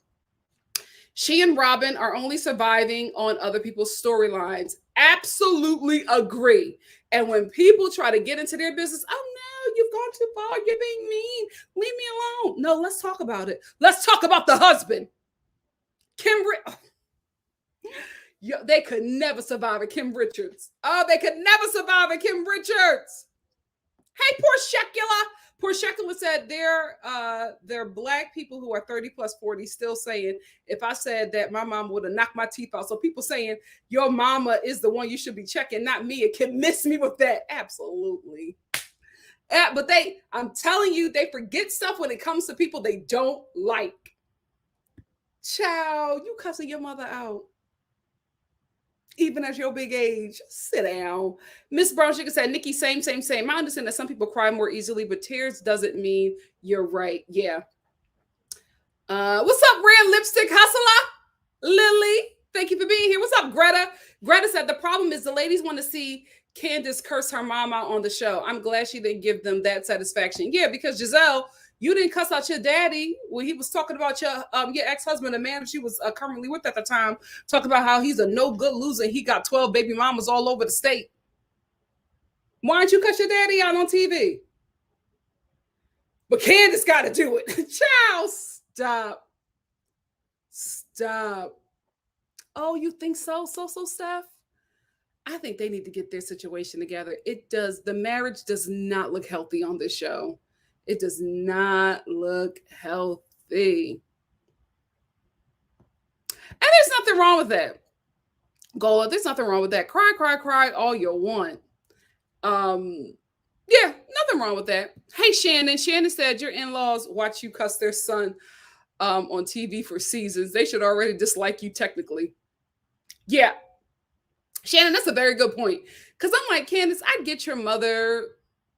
She and Robin are only surviving on other people's storylines. Absolutely agree. And when people try to get into their business, oh no, you've gone too far. You're being mean. Leave me alone. No, let's talk about it. Let's talk about the husband. They could never survive a Kim Richards. Oh, they could never survive a Kim Richards. Hey, poor Shekula said they're black people who are 30 plus 40 still saying, if I said that, my mama would have knocked my teeth out. So people saying your mama is the one you should be checking, not me. It can miss me with that. Absolutely. But I'm telling you, they forget stuff when it comes to people they don't like. Child, you cussing your mother out. Even at your big age, sit down. Miss Brown Sugar said, Nikki, same. I understand that some people cry more easily, but tears doesn't mean you're right. Yeah. What's up, Red Lipstick Hustler? Lily, thank you for being here. What's up, Greta? Greta said, the problem is the ladies want to see Candace curse her mama on the show. I'm glad she didn't give them that satisfaction. Yeah, because Giselle, you didn't cuss out your daddy when he was talking about your ex-husband, the man she was currently with at the time, talking about how he's a no-good loser. He got 12 baby mamas all over the state. Why don't you cuss your daddy out on TV? But Candace got to do it. Child, stop. Oh, you think so, Steph? I think they need to get their situation together. The marriage does not look healthy on this show. It does not look healthy. And there's nothing wrong with that. Gola, there's nothing wrong with that. Cry all you want. Yeah, nothing wrong with that. Hey, Shannon. Shannon said your in-laws watch you cuss their son on TV for seasons. They should already dislike you technically. Yeah. Shannon, that's a very good point. Because I'm like, Candace, I get your mother,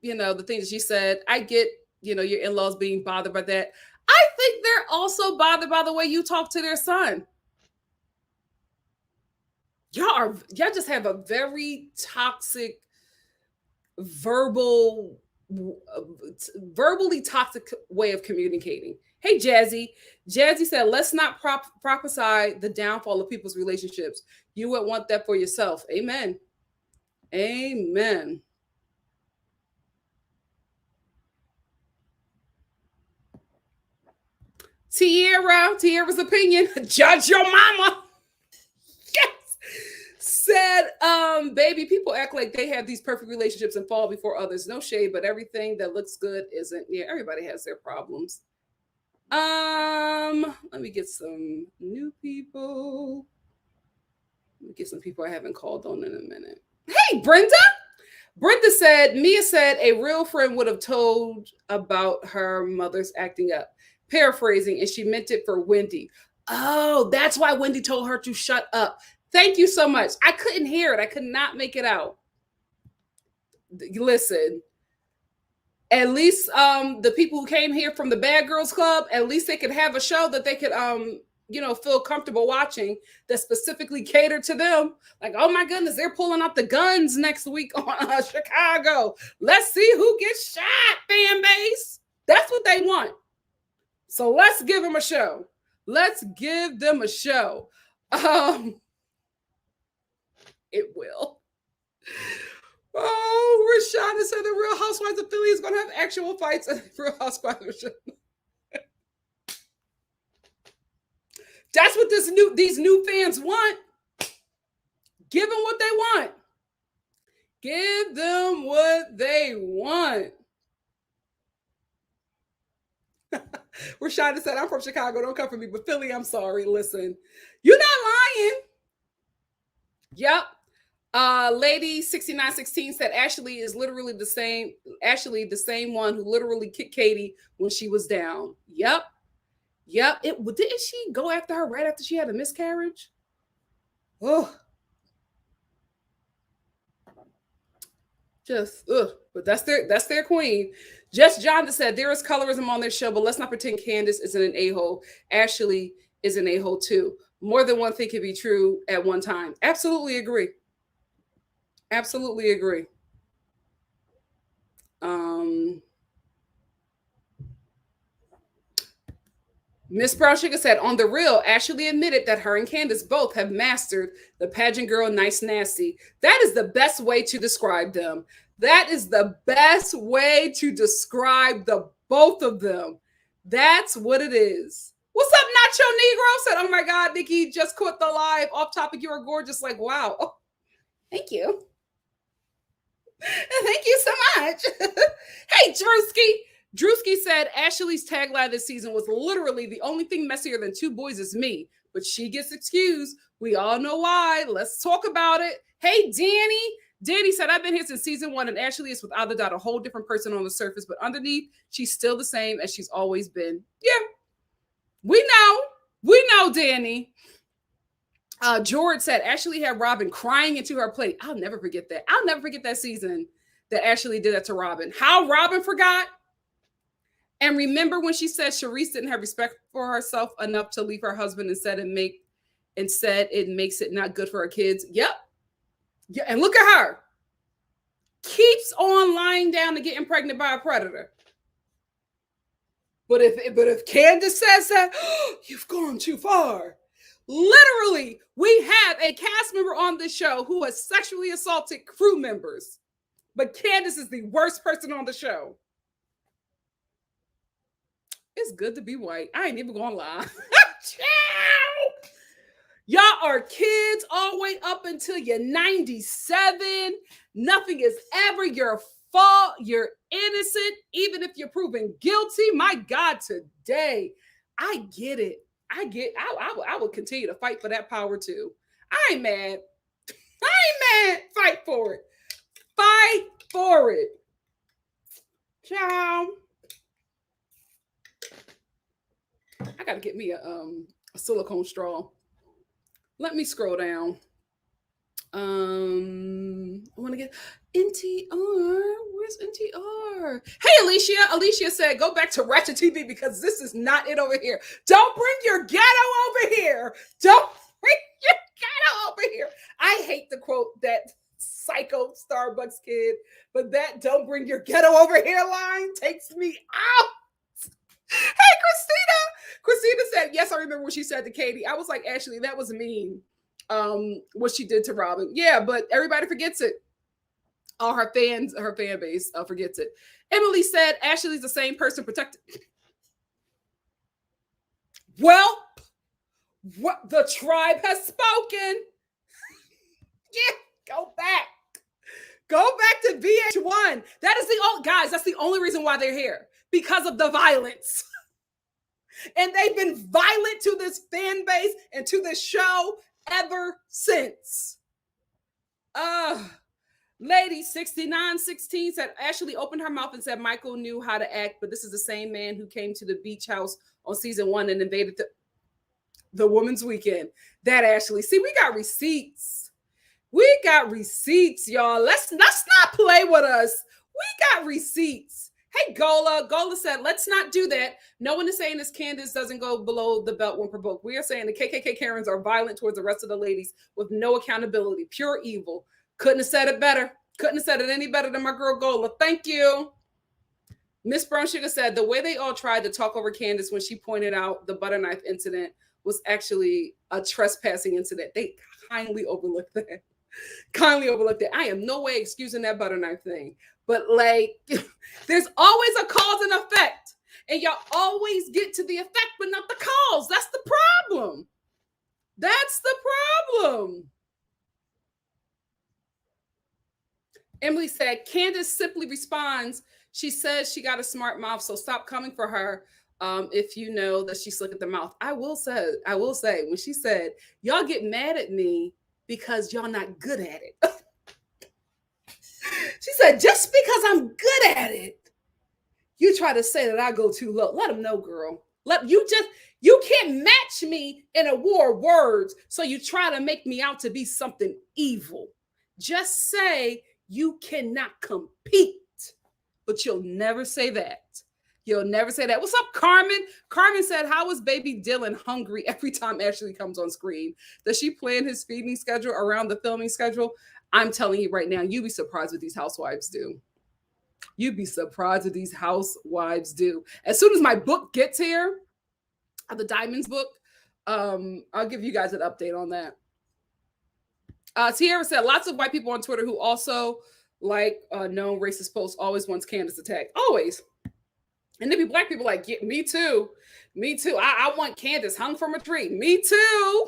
the things that she said. I get, your in-laws being bothered by that. I think they're also bothered by the way you talk to their son. Y'all just have a very toxic, verbally toxic way of communicating. Hey, Jazzy. Jazzy said, let's not prophesy the downfall of people's relationships. You would want that for yourself. Amen. Amen. Tierra's opinion. Judge your mama. Yes. said, baby, people act like they have these perfect relationships and fall before others. No shade, but everything that looks good isn't. Yeah, everybody has their problems. Let me get some new people. Let me get some people I haven't called on in a minute. Hey, Brenda. Brenda said, Mia said a real friend would have told about her mother's acting up. Paraphrasing, and she meant it for Wendy. Oh, that's why Wendy told her to shut up. Thank you so much. I couldn't hear it. I could not make it out. Listen, at least the people who came here from the Bad Girls Club, at least they could have a show that they could feel comfortable watching that specifically catered to them. Like, oh my goodness, they're pulling out the guns next week on Chicago. Let's see who gets shot, fan base. That's what they want. So let's give them a show. Let's give them a show. It will. Oh, Rashada said the Real Housewives of Philly is going to have actual fights at the Real Housewives of That's what these new fans want. Give them what they want. Give them what they want. Rashada said, I'm from Chicago. Don't come for me. But Philly, I'm sorry. Listen, you're not lying. Yep. Lady 6916 said Ashley is literally the same. Ashley, the same one who literally kicked Katie when she was down. Yep. Didn't she go after her right after she had a miscarriage? Oh. But that's their queen. Just John said there is colorism on their show, but let's not pretend Candace isn't an a-hole. Ashley is an a-hole too. More than one thing can be true at one time. Absolutely agree. Absolutely agree. Miss Brown Sugar said, on the real, Ashley admitted that her and Candace both have mastered the pageant girl nice nasty. That is the best way to describe them. That is the best way to describe the both of them. That's what it is. What's up, Nacho Negro? Said, oh my God, Nikki, just quit the live. Off topic, you are gorgeous. Like, wow. Oh, thank you. Thank you so much. Hey, Drewski. Drewski said Ashley's tagline this season was literally the only thing messier than two boys is me, but she gets excused. We all know why. Let's talk about it. Hey, Danny. Danny said, I've been here since season 1, and Ashley is without a doubt a whole different person on the surface, but underneath, she's still the same as she's always been. Yeah, we know, Danny. George said Ashley had Robin crying into her plate. I'll never forget that. I'll never forget that season that Ashley did that to Robin. How Robin forgot? And remember when she said Charisse didn't have respect for herself enough to leave her husband and said it makes it not good for her kids. Yep. Yeah, and look at her. Keeps on lying down and getting pregnant by a predator. But if Candace says that, you've gone too far. Literally, we have a cast member on this show who has sexually assaulted crew members. But Candace is the worst person on the show. It's good to be white. I ain't even gonna lie. Y'all are kids all the way up until you're 97. Nothing is ever your fault. You're innocent, even if you're proven guilty. My God, today, I get it. I will continue to fight for that power too. I ain't mad. Fight for it. Fight for it. Ciao. I gotta get me a silicone straw. Let me scroll down. I want to get NTR. Where's NTR? Hey, Alicia. Alicia said, go back to Ratchet TV because this is not it over here. Don't bring your ghetto over here. Don't bring your ghetto over here. I hate to quote that psycho Starbucks kid, but that don't bring your ghetto over here line takes me out. Hey, Christina said, yes, I remember what she said to Katie. I was like, Ashley, that was mean. What she did to Robin. Yeah, but everybody forgets it. All her fan base forgets it. Emily said, Ashley's the same person protected. Well, what the tribe has spoken. Go back. Go back to VH1. That is the old guys. That's the only reason why they're here, because of the violence. And they've been violent to this fan base and to this show ever since. Lady 6916 said Ashley opened her mouth and said Michael knew how to act, but this is the same man who came to the beach house on season 1 and invaded the women's weekend. That Ashley. See, we got receipts. We got receipts, y'all. Let's not play with us. We got receipts. Hey, Gola. Gola said, let's not do that. No one is saying this Candace doesn't go below the belt when provoked. We are saying the KKK Karens are violent towards the rest of the ladies with no accountability. Pure evil. Couldn't have said it better. Couldn't have said it any better than my girl Gola. Thank you. Miss Brown Sugar said the way they all tried to talk over Candace when she pointed out the butter knife incident was actually a trespassing incident. They kindly overlooked that. Kindly overlooked it. I am no way excusing that butter knife thing. But like, there's always a cause and effect. And y'all always get to the effect, but not the cause. That's the problem. That's the problem. Emily said, Candace simply responds, she says she got a smart mouth, so stop coming for her if you know that she's slick at the mouth. I will say, when she said, y'all get mad at me because y'all not good at it. She said, just because I'm good at it, you try to say that I go too low. Let them know, girl. You can't match me in a war of words, so you try to make me out to be something evil. Just say you cannot compete, but you'll never say that. You'll never say that. What's up, Carmen? Carmen said, how is baby Dylan hungry every time Ashley comes on screen? Does she plan his feeding schedule around the filming schedule? I'm telling you right now, you'd be surprised what these housewives do. You'd be surprised what these housewives do. As soon as my book gets here, the Diamonds book, I'll give you guys an update on that. Tierra said, lots of white people on Twitter who also like known racist posts always wants Candace attacked. Always. And then be black people like, yeah, me too. Me too. I want Candace hung from a tree. Me too.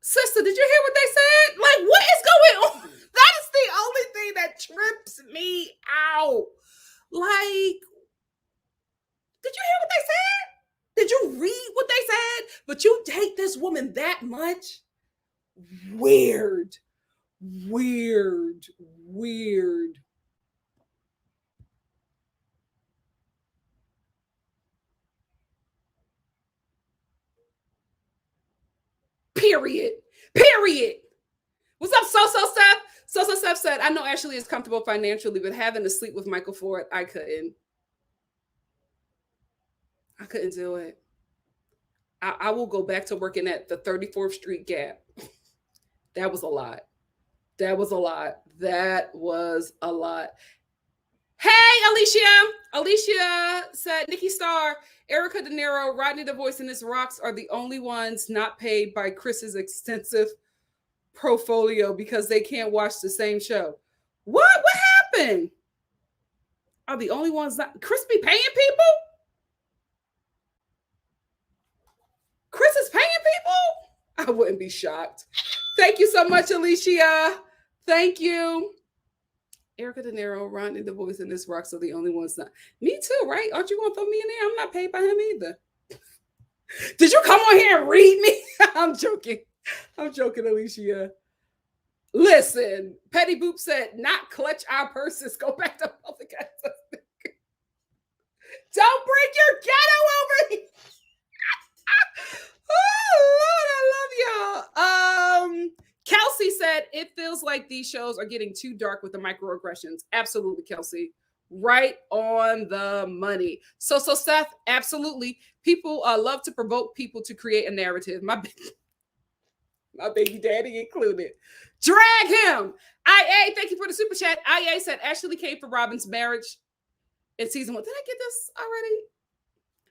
Sister, did you hear what they said? Like, what is going on? That is the only thing that trips me out. Like, did you hear what they said? Did you read what they said? But you hate this woman that much? Weird. Weird. Weird. Period. Period. What's up, So-So Steph? So-So Steph said, I know Ashley is comfortable financially, but having to sleep with Michael Ford, I couldn't. I couldn't do it. I will go back to working at the 34th Street Gap. That was a lot. That was a lot. That was a lot. Hey, Alicia. Alicia said, NikkiStar, Erica De Niro, Rodney DeVoice, and This Rocks are the only ones not paid by Chris's extensive portfolio because they can't watch the same show. What happened? Are the only ones not? Chris be paying people? Chris is paying people? I wouldn't be shocked. Thank you so much, Alicia. Thank you. Erica De Niro, Rodney DeVoice, and This Rocks are the only ones not. Me too, right? Aren't you going to throw me in there? I'm not paid by him either. Did you come on here and read me? I'm joking. I'm joking, Alicia. Listen, Petty Boop said, not clutch our purses. Go back to public access. Don't bring your ghetto over here. Oh, Lord, I love y'all. Kelsey said, it feels like these shows are getting too dark with the microaggressions. Absolutely, Kelsey. Right on the money. So Seth, absolutely. People love to provoke people to create a narrative. My baby daddy included. Drag him. IA, thank you for the super chat. IA said, Ashley came for Robin's marriage in season 1. Did I get this already?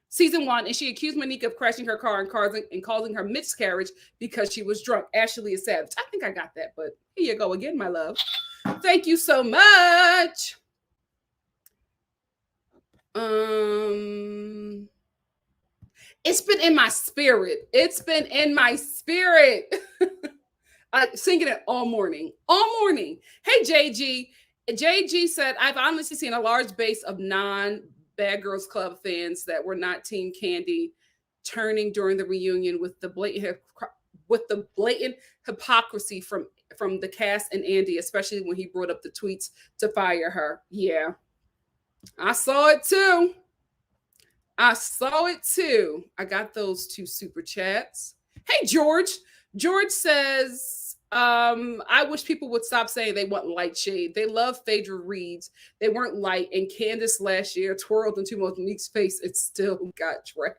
Season 1, and she accused Monique of crashing her car and causing her miscarriage because she was drunk. Ashley is savage. I think I got that, but here you go again, my love. Thank you so much. It's been in my spirit. It's been in my spirit. Singing it all morning. All morning. Hey, JG. JG said, I've honestly seen a large base of non-Bad Girls Club fans that were not Team Candy turning during the reunion with the blatant hypocrisy from the cast and Andy, especially when he brought up the tweets to fire her. Yeah, I saw it too. I saw it too. I got those 2 super chats. Hey, George. George says, I wish people would stop saying they want light shade. They love Phaedra Reeds. They weren't light, and Candace last year twirled into Monique's face. It still got dragged.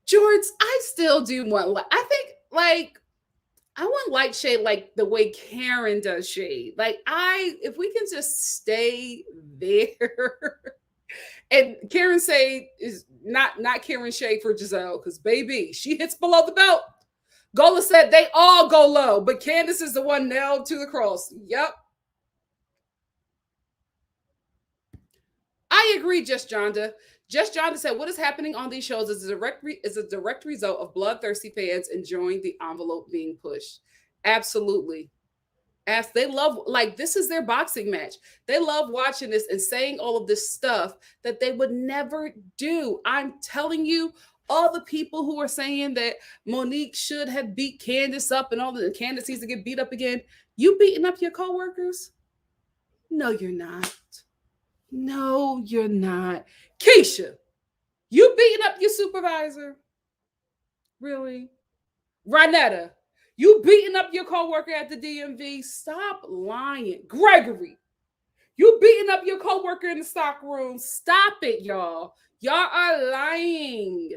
George, I still do want light. I think, like, I want light shade like the way Karen does shade. Like, if we can just stay there. And Karen Shade is not Karen Shade for Giselle, because baby, she hits below the belt. Gola said they all go low, but Candace is the one nailed to the cross. Yep. I agree, Just Jonda. Just Jonda said, what is happening on these shows is a direct result of bloodthirsty fans enjoying the envelope being pushed. Absolutely. As they love, like, this is their boxing match. They love watching this and saying all of this stuff that they would never do. I'm telling you, all the people who are saying that Monique should have beat Candace up and all the Candace needs to get beat up again, you beating up your coworkers? No, you're not. No, you're not. Keisha, you beating up your supervisor? Really? Ronetta, you beating up your coworker at the DMV? Stop lying. Gregory, you beating up your coworker in the stock room? Stop it, y'all. Y'all are lying.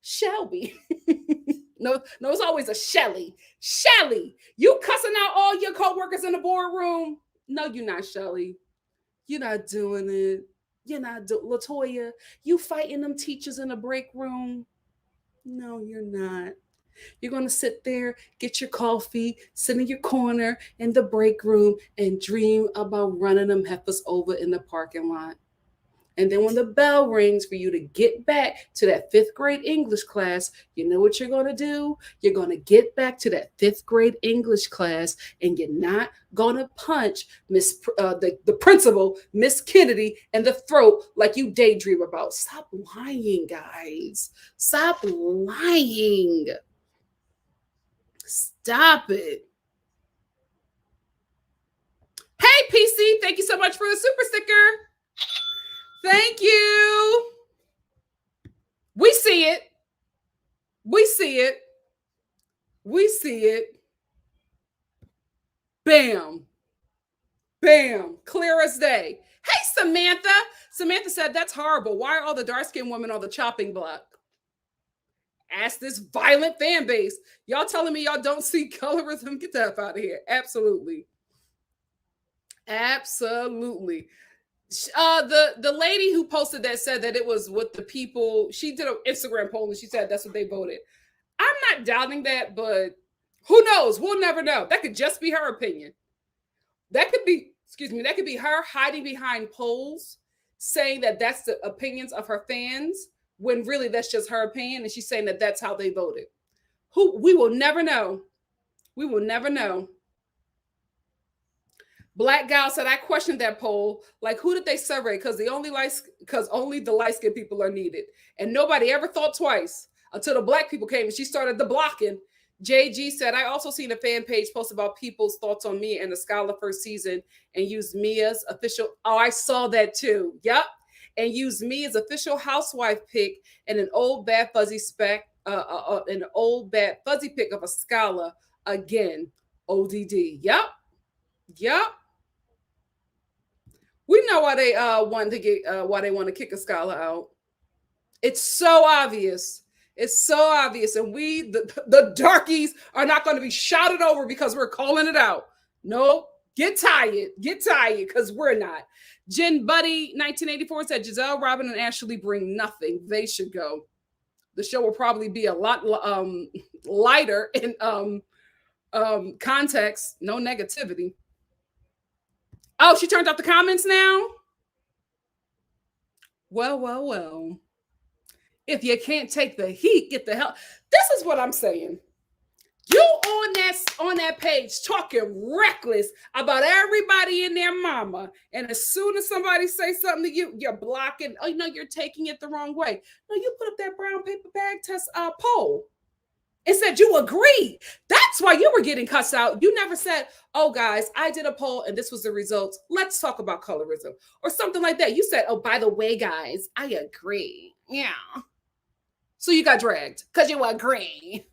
Shelby. No, it's always a Shelly. Shelly, you cussing out all your coworkers in the boardroom? No, you're not, Shelly. You're not doing it. You're not Latoya, you fighting them teachers in the break room? No, you're not. You're going to sit there, get your coffee, sit in your corner in the break room, and dream about running them heifers over in the parking lot. And then when the bell rings for you to get back to that 5th grade English class, you know what you're going to do? You're going to get back to that 5th grade English class, and you're not going to punch the principal, Miss Kennedy, in the throat like you daydream about. Stop lying, guys. Stop lying. Stop it. Hey, PC, thank you so much for the super sticker. Thank you. We see it. We see it. We see it. Bam. Bam. Clear as day. Hey, Samantha. Samantha said, that's horrible. Why are all the dark-skinned women on the chopping block? Ask this violent fan base. Y'all telling me y'all don't see colorism? Get that out of here. Absolutely. Absolutely. The lady who posted that said that it was what the people, she did an Instagram poll and she said that's what they voted. I'm not doubting that, but who knows? We'll never know. That could just be her opinion. That could be, that could be her hiding behind polls saying that that's the opinions of her fans, when really that's just her opinion, and she's saying that that's how they voted. We will never know. We will never know. Black Gal said, I questioned that poll. Like, who did they survey? Because only the light-skinned people are needed. And nobody ever thought twice until the black people came and she started the blocking. JG said, I also seen a fan page post about people's thoughts on Mia and the Scholar first season and used Mia's official. Oh, I saw that too. Yep. And used Mia's official housewife pick and an old bad fuzzy pick of a Scholar again. ODD. Yep. Yep. We know why they want to kick a Scholar out. It's so obvious. It's so obvious. And we, the darkies, are not going to be shouted over because we're calling it out. Nope. Get tired, because we're not. Jen Buddy 1984 said Giselle, Robin, and Ashley bring nothing. They should go. The show will probably be a lot lighter in context. No negativity. Oh, she turned off the comments now? Well. If you can't take the heat, get the hell. This is what I'm saying. You on that page talking reckless about everybody and their mama, and as soon as somebody say something to you, you're blocking. Oh, you're taking it the wrong way. No, you put up that brown paper bag test poll and said you agreed. That's why you were getting cussed out. You never said, "Oh, guys, I did a poll and this was the results. Let's talk about colorism," or something like that. You said, "Oh, by the way, guys, I agree." Yeah. So you got dragged because you agree.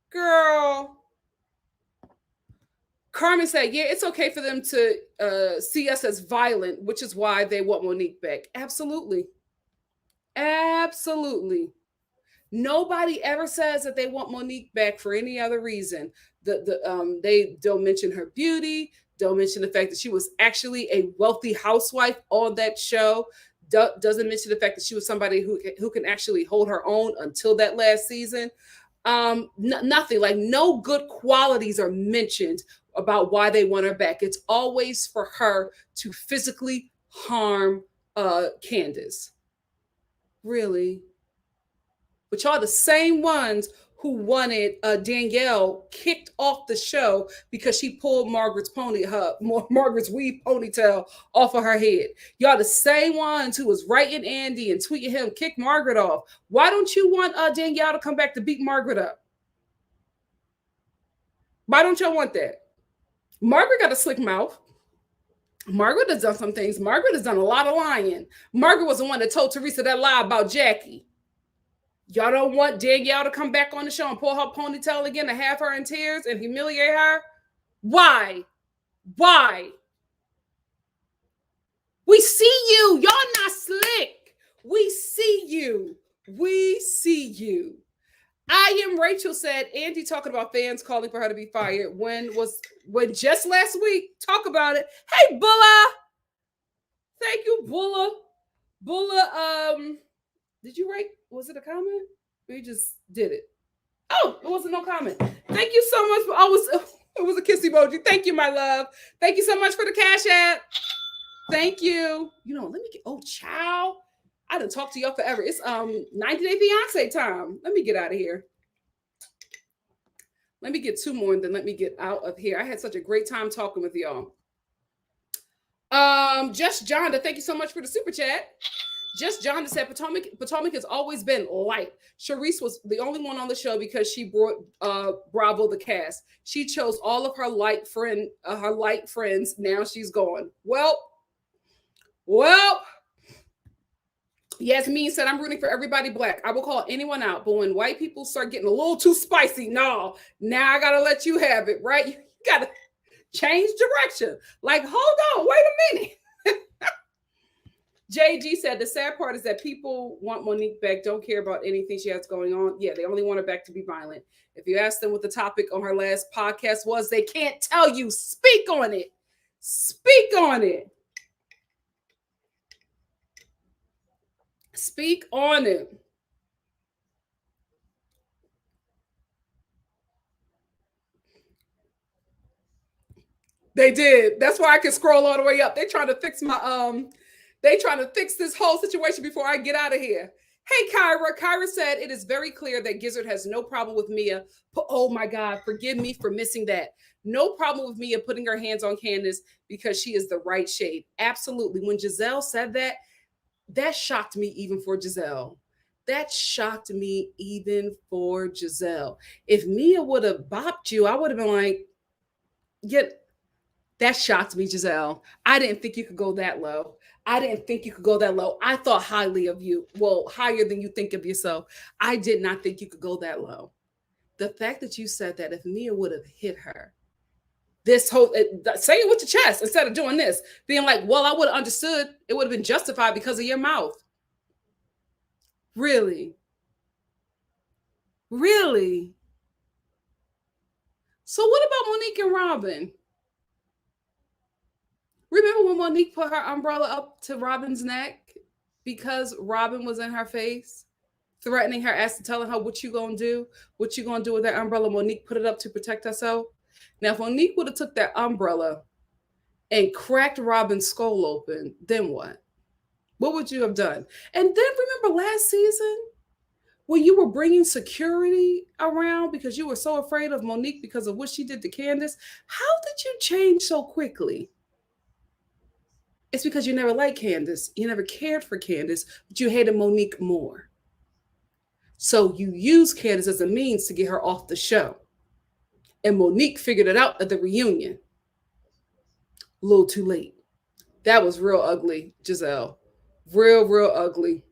Girl. Carmen said, "Yeah, it's okay for them to see us as violent, which is why they want Monique back." Absolutely. Absolutely. Nobody ever says that they want Monique back for any other reason. They don't mention her beauty, don't mention the fact that she was actually a wealthy housewife on that show. Doesn't mention the fact that she was somebody who can actually hold her own until that last season. Nothing, like no good qualities are mentioned about why they want her back. It's always for her to physically harm Candace. Really? But y'all the same ones who wanted Danielle kicked off the show because she pulled Margaret's weave ponytail off of her head. Y'all the same ones who was writing Andy and tweeting him, kick Margaret off. Why don't you want Danielle to come back to beat Margaret up? Why don't y'all want that? Margaret got a slick mouth. Margaret has done some things. Margaret has done a lot of lying. Margaret was the one that told Teresa that lie about Jackie. Y'all don't want Danielle to come back on the show and pull her ponytail again and have her in tears and humiliate her? Why? Why? We see you. Y'all not slick. We see you. We see you. I am Rachel said, Andy talking about fans calling for her to be fired. When just last week? Talk about it. Hey, Bulla. Thank you, Bulla. Bulla, did you write? Was it a comment? We just did it. Oh, it wasn't no comment. Thank you so much. It was a kiss emoji. Thank you, my love. Thank you so much for the Cash App. Thank you. Let me get, ciao. I done talked to y'all forever. It's 90 Day Fiance time. Let me get out of here. Let me get two more and then let me get out of here. I had such a great time talking with y'all. Just Jonda, thank you so much for the super chat. Just Jonda said Potomac has always been light. Charisse was the only one on the show because she brought Bravo the cast. She chose all of her light friends. Now she's gone. Well. Yasmin said, I'm rooting for everybody black. I will call anyone out. But when white people start getting a little too spicy, now I got to let you have it, right? You got to change direction. Like, hold on, wait a minute. JG said, the sad part is that people want Monique back, don't care about anything she has going on. Yeah, they only want her back to be violent. If you ask them what the topic on her last podcast was, they can't tell you. Speak on it. Speak on it. Speak on it. They did. That's why I can scroll all the way up. They trying to fix this whole situation before I get out of here. Hey, Kyra. Kyra said, it is very clear that Gizzard has no problem with Mia. Oh my God, forgive me for missing that. No problem with Mia putting her hands on Candace because she is the right shade. Absolutely. When Giselle said that, that shocked me even for Giselle. That shocked me even for Giselle. If Mia would have bopped you, I would have been like, that shocked me, Giselle. I didn't think you could go that low. I didn't think you could go that low. I thought highly of you. Well, higher than you think of yourself. I did not think you could go that low. The fact that you said that if Mia would have hit her, say it with your chest instead of doing this, being like, well, I would have understood. It would have been justified because of your mouth. Really? Really? So what about Monique and Robin? Remember when Monique put her umbrella up to Robin's neck because Robin was in her face, threatening her, telling her what you gonna do? What you gonna do with that umbrella? Monique put it up to protect herself. Now, if Monique would have took that umbrella and cracked Robin's skull open, then what? What would you have done? And then remember last season when you were bringing security around because you were so afraid of Monique because of what she did to Candace, how did you change so quickly? It's because you never liked Candace. You never cared for Candace, but you hated Monique more. So you used Candace as a means to get her off the show. And Monique figured it out at the reunion. A little too late. That was real ugly, Giselle. Real ugly.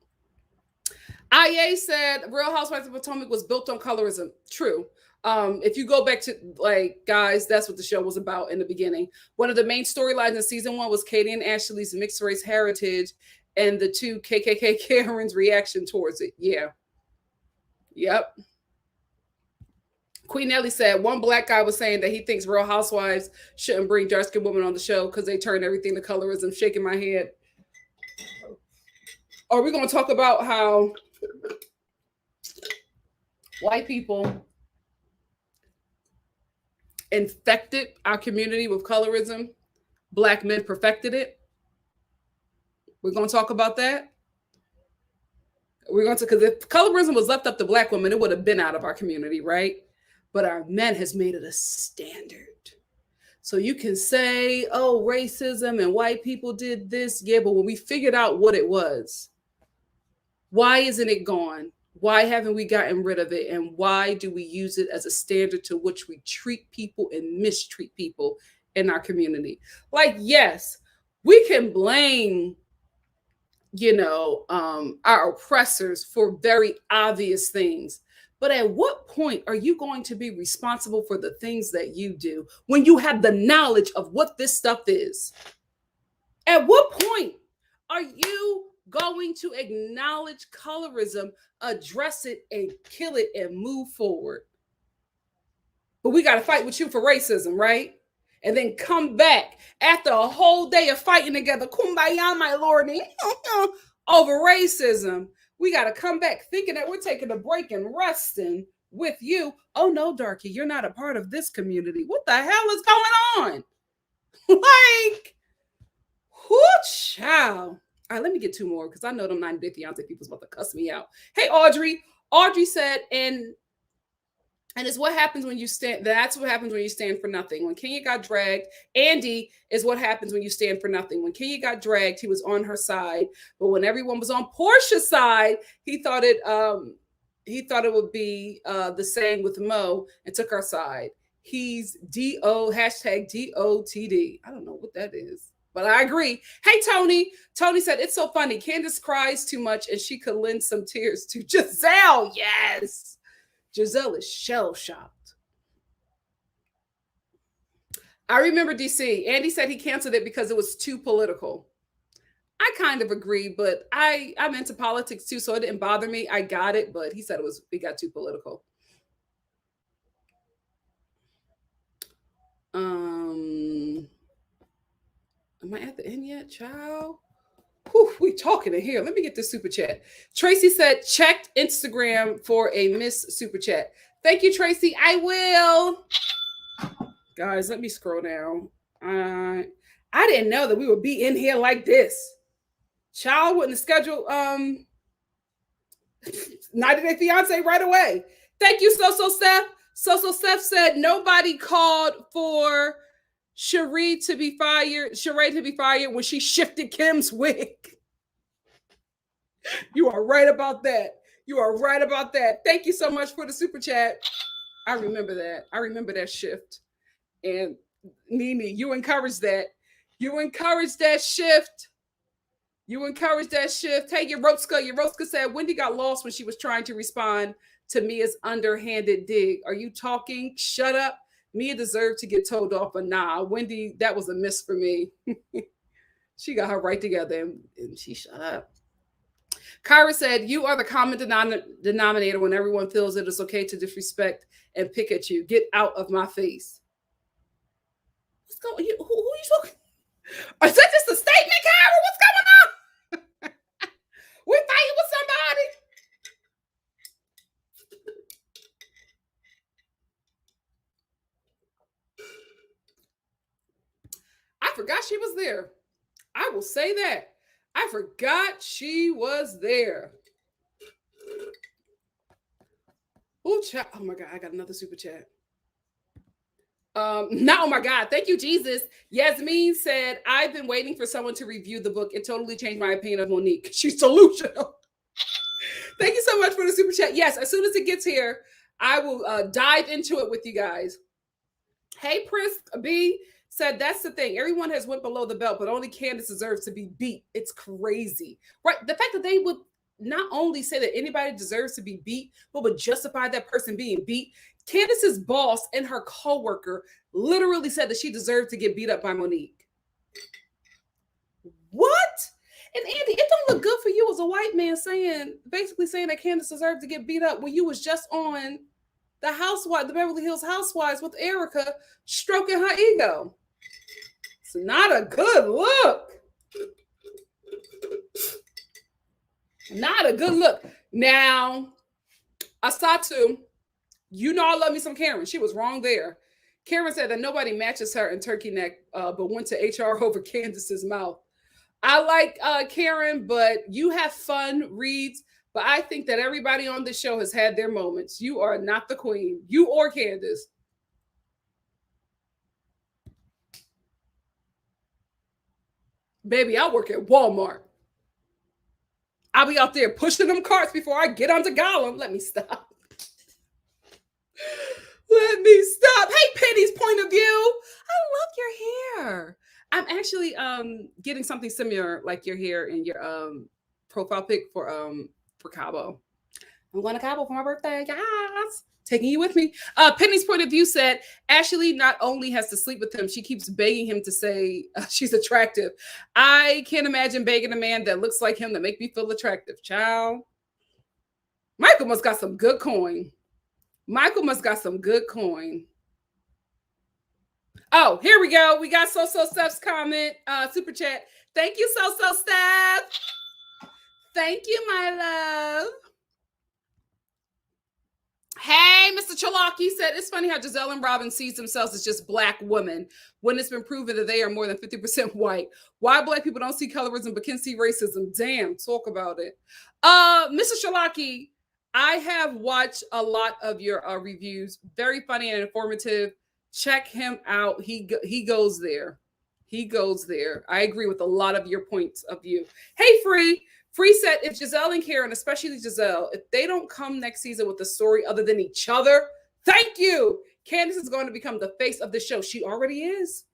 IA said Real Housewives of Potomac was built on colorism. True. If you go back to, like, guys, that's what the show was about in the beginning. One of the main storylines in season 1 was Katie and Ashley's mixed race heritage and the two KKK Karens' reaction towards it. Yeah. Yep. Queen Ellie said one black guy was saying that he thinks Real Housewives shouldn't bring dark skinned women on the show because they turn everything to colorism. Shaking my head. Are we going to talk about how white people infected our community with colorism? Black men perfected it. We're going to talk about that. We're going to, because if colorism was left up to black women, it would have been out of our community, right? But our men has made it a standard. So you can say, oh, racism and white people did this. Yeah, but when we figured out what it was, why isn't it gone? Why haven't we gotten rid of it? And why do we use it as a standard to which we treat people and mistreat people in our community? Like, yes, we can blame, our oppressors for very obvious things. But at what point are you going to be responsible for the things that you do when you have the knowledge of what this stuff is? At what point are you going to acknowledge colorism, address it, and kill it and move forward? But we got to fight with you for racism, right? And then come back after a whole day of fighting together, kumbaya, my lord, over racism. We got to come back thinking that we're taking a break and resting with you. Oh, no, Darky, you're not a part of this community. What the hell is going on? Like, whoo, child. All right, let me get 2 more because I know them 90 Day Fiance people's about to cuss me out. Hey, Audrey. Audrey said, and it's what happens when you stand. That's what happens when you stand for nothing. When Kenya got dragged, Andy is what happens when you stand for nothing. When Kenya got dragged, he was on her side, but when everyone was on Portia's side, he thought it would be the same with Mo and took our side. He's hashtag DOTD. I don't know what that is, but I agree. Hey, Tony. Tony said it's so funny. Candace cries too much, and she could lend some tears to Giselle. Yes. Giselle is shell-shocked. I remember DC. Andy said he canceled it because it was too political. I kind of agree, but I'm into politics too, so it didn't bother me. I got it, but he said it got too political. Am I at the end yet, child? Whew, we talking in here. Let me get this super chat. Tracy said, checked Instagram for a Miss Super Chat. Thank you, Tracy. I will. Guys, let me scroll down. I didn't know that we would be in here like this. Child wouldn't schedule 90 Day Fiance right away. Thank you, So Steph. So Steph said nobody called for Sheree to be fired when she shifted Kim's wig. You are right about that. You are right about that. Thank you so much for the super chat. I remember that. I remember that shift. And Nene, you encouraged that. You encouraged that shift. You encouraged that shift. Hey, Yeroska said Wendy got lost when she was trying to respond to Mia's underhanded dig. Are you talking? Shut up. Mia deserved to get told off, but nah, Wendy, that was a miss for me. She got her right together and she shut up. Kyra said, you are the common denominator when everyone feels it is okay to disrespect and pick at you. Get out of my face. What's going on? Who are you talking? Is that just a statement, Kyra? What's going on? We're fighting with somebody. I forgot she was there. I will say that. I forgot she was there. Oh, chat. Oh my God, I got another super chat. No, oh my God, thank you, Jesus. Yasmin said, I've been waiting for someone to review the book. It totally changed my opinion of Monique. She's delusional. Thank you so much for the super chat. Yes, as soon as it gets here, I will dive into it with you guys. Hey, Pris B said, that's the thing. Everyone has went below the belt, but only Candace deserves to be beat. It's crazy. Right? The fact that they would not only say that anybody deserves to be beat, but would justify that person being beat. Candace's boss and her coworker literally said that she deserved to get beat up by Monique. What? And Andy, it don't look good for you as a white man basically saying that Candace deserved to get beat up when you was just on the Beverly Hills Housewives with Erica stroking her ego. It's not a good look. Not a good look. Now, Asatu, you know I love me some Karen. She was wrong there. Karen said that nobody matches her in turkey neck, but went to HR over Candace's mouth. I like Karen, but you have fun reads. But I think that everybody on this show has had their moments. You are not the queen. You or Candace. Baby, I work at Walmart. I'll be out there pushing them carts before I get onto Gollum. Let me stop. Let me stop. Hey, Penny's point of view. I love your hair. I'm actually getting something similar like your hair in your profile pic for Cabo. I'm going to Cabo for my birthday. Yes. Taking you with me. Penny's point of view said, Ashley not only has to sleep with him, she keeps begging him to say she's attractive. I can't imagine begging a man that looks like him to make me feel attractive. Child. Michael must got some good coin. Oh, here we go. We got So Steph's comment, super chat. Thank you, So Steph. Thank you, my love. Hey, Mr. Chalaki said, it's funny how Giselle and Robin sees themselves as just black women when it's been proven that they are more than 50% white. Why black people don't see colorism but can see racism? Damn, talk about it. Mr. Chalaki, I have watched a lot of your reviews. Very funny and informative. Check him out. He goes there. He goes there. I agree with a lot of your points of view. Hey, Free said, if Giselle and Karen, especially Giselle, if they don't come next season with a story other than each other, thank you. Candace is going to become the face of the show. She already is.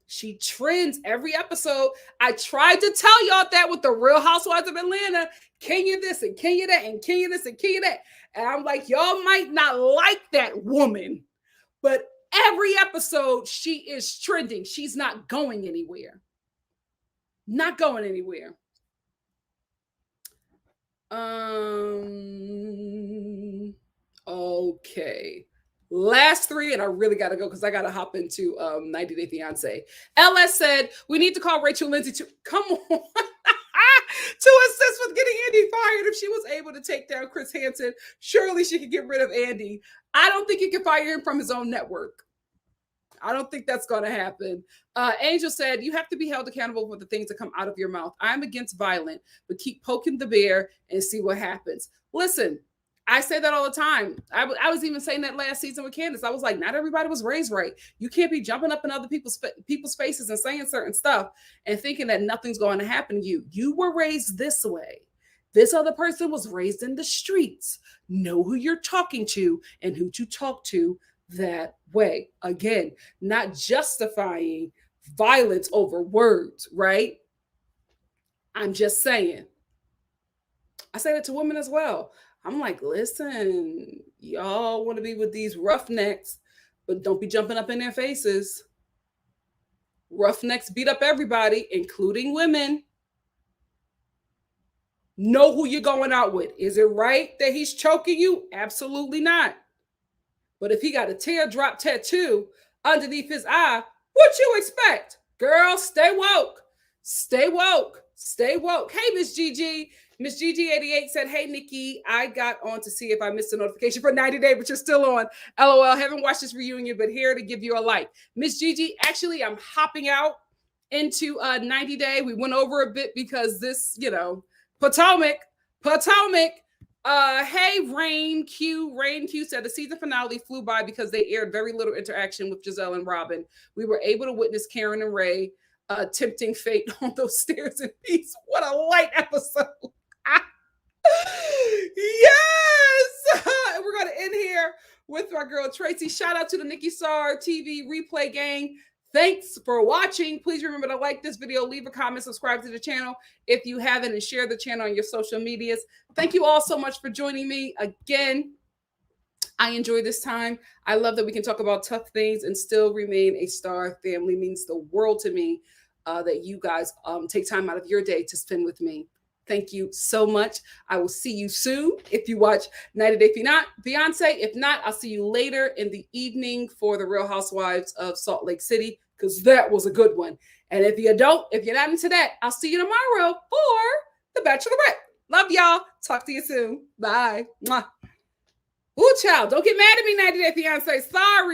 She trends every episode. I tried to tell y'all that with the Real Housewives of Atlanta. Can you this and can you that and can you this and can you that? And I'm like, y'all might not like that woman, but every episode she is trending. She's not going anywhere. Not going anywhere. Okay. Last three, and I really got to go because I got to hop into 90 Day Fiance. LS said, we need to call Rachel Lindsay to come on to assist with getting Andy fired. If she was able to take down Chris Hansen, surely she could get rid of Andy. I don't think you can fire him from his own network. I don't think that's going to happen. Angel said, you have to be held accountable for the things that come out of your mouth. I'm against violence, but keep poking the bear and see what happens. Listen, I say that all the time. I was even saying that last season with Candace. I was like, not everybody was raised right. You can't be jumping up in other people's faces and saying certain stuff and thinking that nothing's going to happen to you. You were raised this way. This other person was raised in the streets. Know who you're talking to and who to talk to that way. Again, not justifying violence over words, right? I'm just saying. I say that to women as well. I'm like, listen, y'all want to be with these roughnecks, but don't be jumping up in their faces. Roughnecks beat up everybody, including women. Know who you're going out with. Is it right that he's choking you? Absolutely not. But if he got a teardrop tattoo underneath his eye, what you expect? Girl, stay woke. Stay woke. Stay woke. Hey, Miss Gigi. Miss Gigi88 said, hey, Nikki, I got on to see if I missed a notification for 90 Day, but you're still on. LOL, haven't watched this reunion, but here to give you a like. Miss Gigi, actually, I'm hopping out into 90 Day. We went over a bit because this, Potomac, Hey, Rain Q. Rain Q said the season finale flew by because they aired very little interaction with Giselle and Robin. We were able to witness Karen and Ray tempting fate on those stairs in peace. What a light episode. Yes. We're going to end here with my girl Tracy. Shout out to the NikkiStar TV replay gang. Thanks for watching. Please remember to like this video, leave a comment, subscribe to the channel if you haven't, and share the channel on your social medias. Thank you all so much for joining me. Again, I enjoy this time. I love that we can talk about tough things and still remain a star family. It means the world to me that you guys take time out of your day to spend with me. Thank you so much. I will see you soon if you watch 90 Day Fiancé. If not, I'll see you later in the evening for the Real Housewives of Salt Lake City, because that was a good one. And if you're not into that, I'll see you tomorrow for The Bachelorette. Love y'all. Talk to you soon. Bye. Mwah. Ooh, child, don't get mad at me, 90 Day Fiancé. Sorry.